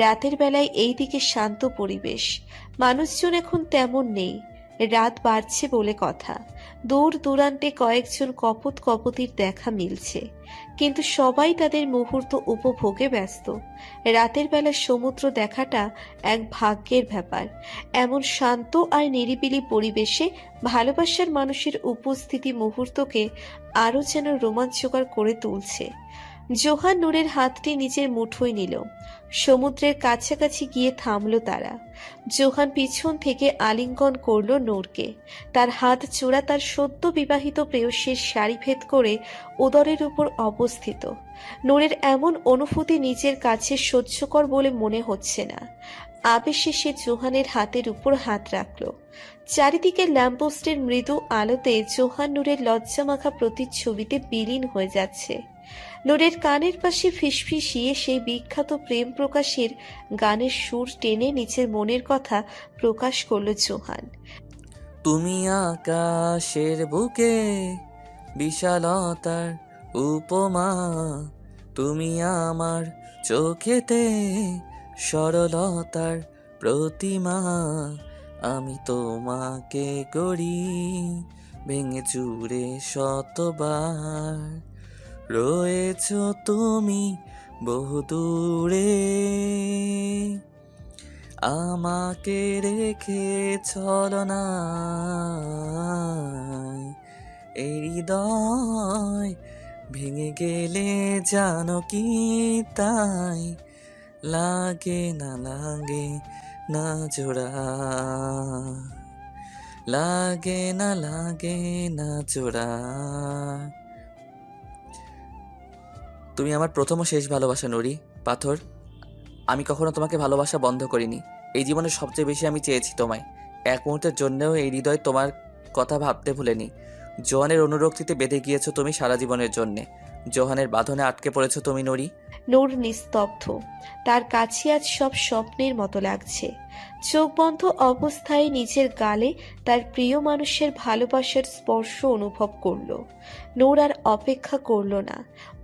রাতের বেলায় এই দিকে শান্ত পরিবেশ, মানুষজন এখন তেমন নেই। রাত বাড়ছে বলে কথা। দূর দূরান্তে কয়েকজন কপত কপতির দেখা মিলছে, কিন্তু সবাই তাদের মুহূর্ত উপভোগে ব্যস্ত। রাতের বেলা সমুদ্র দেখাটা এক ভাগ্যের ব্যাপার। এমন শান্ত আর নিরিবিলি পরিবেশে ভালোবাসার মানুষের উপস্থিতি মুহূর্তকে আরো যেন রোমাঞ্চকর করে তুলছে। জোহান নূরের হাতটি নিজের মুঠোয় নিল। সমুদ্রের কাছাকাছি গিয়ে থামলো তারা। জোহান পিছন থেকে আলিঙ্গন করল নূরকে। তার হাত জোড়া তার সদ্য বিবাহিত প্রেয়সীর শাড়ি ভেদ করে উদরের উপর অবস্থিত। নূরের এমন অনুভূতি নিজের কাছে সহ্যকর বলে মনে হচ্ছে না। আবেশে সে জোহানের হাতের উপর হাত রাখল। চারিদিকে ল্যাম্পপোস্টের মৃদু আলোতে জোহান নূরের লজ্জামাখা প্রতিচ্ছবিতে বিলীন হয়ে যাচ্ছে। নূরের কানের পাশে ফিসফিসিয়ে সেই বিখ্যাত প্রেম প্রকাশের গানের সুর টেনে নিজের মনের কথা প্রকাশ করল জোহান। তুমি আকাশের বুকে বিশালতার উপমা, তুমি আমার চোখেতে সরলতার প্রতিমা। আমি তোমাকে গড়ি ভেঙে চুরে শতবার, রয়েছ তুমি বহুদূরে, আমাকে রেখে চলো না। এই হৃদয় ভেঙে গেলে জানো কি তাই, লাগে না জোড়া, লাগে না জোড়া। তুমি আমার প্রথম ও শেষ ভালোবাসা নুরি পাথর। আমি কখনো তোমাকে ভালোবাসা বন্ধ করিনি। এই জীবনে সবচেয়ে বেশি আমি চেয়েছি তোমায়। এক মুহূর্তের জন্যও এই হৃদয় তোমার কথা ভাবতে ভুলেনি। জোহানের অনুরক্তিতে বেঁধে গিয়েছো তুমি সারা জীবনের জন্যে। জোহানের বাঁধনে আটকে পড়েছো তুমি নুরি। নূর নিস্তব্ধ। তার কাছে আজ সব স্বপ্নের মতো লাগছে। চোখ বন্ধ অবস্থায় নিজের গালে তার প্রিয় মানুষের ভালোবাসার স্পর্শ অনুভব করল। নূর আর অপেক্ষা করল না,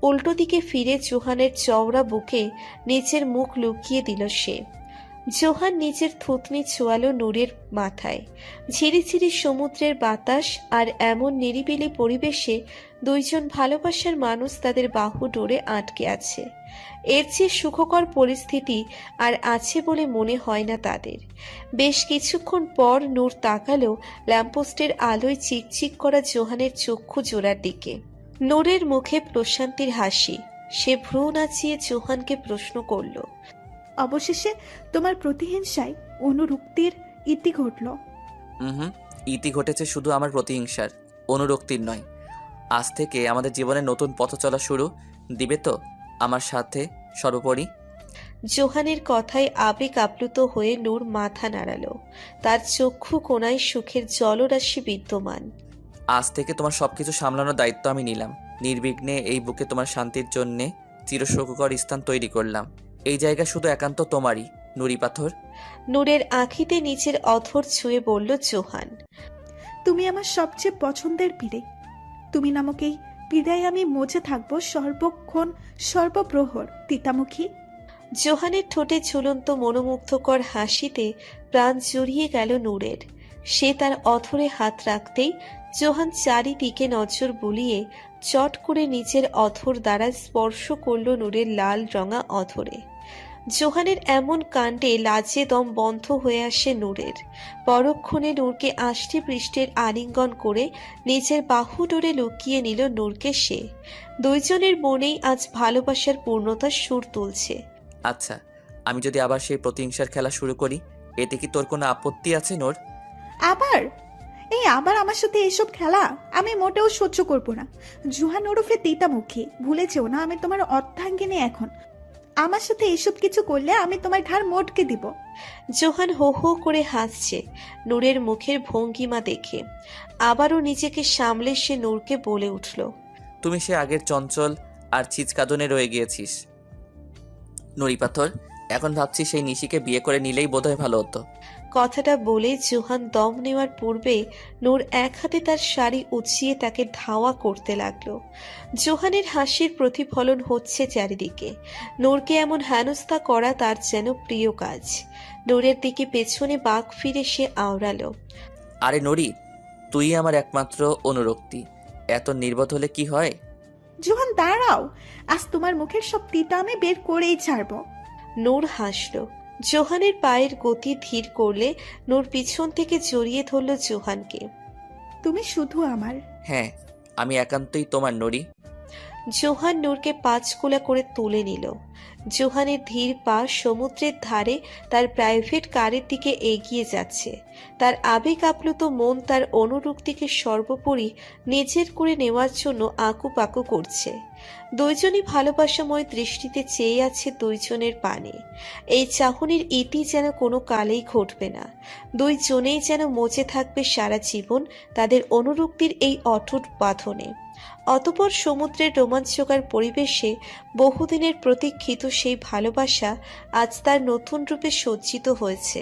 উল্টো দিকে ফিরে জোহানের চওড়া বুকে নিজের মুখ লুকিয়ে দিল সে। জোহান নিজের থুতনি ছোয়ালো নূরের মাথায়। ঝিরিঝিরি সমুদ্রের বাতাস আর এমন নিরিবিলি পরিবেশে দুইজন ভালোবাসার মানুষ তাদের বাহু ডোরে আটকে আছে। এর চেয়ে সুখকর পরিস্থিতি আর আছে বলে মনে হয় না তাদের। বেশ কিছুক্ষণ পর নূর তাকালো ল্যাম্পপোস্টের আলোয় চিকচিক করা জোহানের চক্ষু জোড়ার দিকে। নূরের মুখে প্রশান্তির হাসি। সে ভ্রু নাচিয়ে জোহানকে প্রশ্ন করল, অবশেষে তোমার প্রতিহিংসায় অনুরক্তির ইতি ঘটল। ইতি ঘটেছে শুধু আমার প্রতিহিংসার, অনুরক্তির নয়। আজ থেকে আমাদের জীবনে নতুন পথ চলা শুরু দিবে তো আমার সাথে সর্বোপরি। জোহানের কথায় আবেগ আপ্লুত হয়ে নূর মাথা নাড়ালো। তার চক্ষু কোণায় সুখের জলরাশি বিদ্যমান। আজ থেকে তোমার সবকিছু সামলানোর দায়িত্ব আমি নিলাম। নির্বিঘ্নে এই বুকে তোমার শান্তির জন্যে চিরসুখকর স্থান তৈরি করলাম। এই জায়গা শুধু একান্ত তোমারই নুরি পাথর। নূরের আঁখিতে নিচের অধর ছুঁয়ে বলল জোহান, তুমি আমার সবচেয়ে পছন্দের পীড়ে। তুমি নামক এই পীড়ায় আমি মজে থাকবো সর্বক্ষণ সর্বপ্রহর তিতামুখী। জোহানের ঠোঁটে ঝুলন্ত মনোমুগ্ধকর হাসিতে প্রাণ জড়িয়ে গেল নূরের। সে তার অধরে হাত রাখতেই জোহান চারিদিকে নজর বুলিয়ে চট করে নিজের অধর দ্বারা স্পর্শ করল নূরের লাল রঙা অধরে। জোহানের এমন কাণ্ডে লাজে দম বন্ধ হয়ে আসে নূরের। পরক্ষণে নূরকে আষ্টে পৃষ্ঠের আলিঙ্গন করে নিজের বাহু ডোরে লুকিয়ে নিল নূরকে সে। দুইজনের মনেই আজ ভালোবাসার পূর্ণতার সুর তুলছে। আচ্ছা, আমি যদি আবার সেই প্রতিহিংসার খেলা শুরু করি, এতে কি তোর কোনো আপত্তি আছে নোর? আবার আমার সাথে এইসব খেলা আমি মোটেও সহ্য করব না। জুহান ওরফে তিতামুখী, ভুলে যেও না আমি তোমার অর্ধাঙ্গিনী। এখন আমার সাথে এইসব কিছু করলে আমি তোমার ঘাড় মোটকে দিব। জোহান হো হো করে হাসছে নূরের মুখের ভঙ্গিমা দেখে। আবারও নিজেকে সামলে সে নূরকে বলে উঠল, তুমি সে আগের চঞ্চল আর ছিচকাদনে রয়ে গিয়েছিস নুরি পাথর। এখন ভাবছি সেই নিশিকে বিয়ে করে নিলেই বোধহয় ভালো হতো। কথাটা বলে জোহান দম নেওয়ার পূর্বে নূর এক হাতে তার শাড়ি উঁচিয়ে তাকে ধাওয়া করতে লাগলো। জোহানের হাসির প্রতিফলন হচ্ছে চারিদিকে। নূরকে এমন হেনস্থা করা তার যেন প্রিয় কাজ। নূরের দিকে পেছনে বাঁক ফিরে সে আওড়ালো, আরে নুরি, তুই আমার একমাত্র অনুরক্তি। এত নির্বোধ হলে কি হয়? জোহান দাঁড়াও, আজ তোমার মুখের সব তিতা আমি বের করেই ছাড়বো। নূর হাসল। জোহানের পায়ের গতি ধীর করলে নূর পিছন থেকে জড়িয়ে ধরল জোহানকে। তুমি শুধু আমার। হ্যাঁ, আমি একান্তই তোমার নুরি। জোহান নূরকে পাঁচকুলা করে তুলে নিল। জোহানের ধীর পা সমুদ্রের ধারে তার প্রাইভেট কারের দিকে এগিয়ে যাচ্ছে। তার আবেগ আপ্লুত মন তার অনুরক্তিকে সর্বোপরি নিজের করে নেওয়ার জন্য আঁকুপাকু করছে। দুইজনই ভালোবাসাময় দৃষ্টিতে চেয়ে আছে দুইজনের পানে। এই চাহনির ইতি যেন কোনো কালেই ঘটবে না। দুইজনেই যেন মজে থাকবে সারা জীবন তাদের অনুরক্তির এই অটুট বাঁধনে। অতঃপর সমুদ্রের রোমাঞ্চকর পরিবেশে বহুদিনের প্রতীক্ষিত সেই ভালোবাসা আজ তার নতুন রূপে সজ্জিত হয়েছে।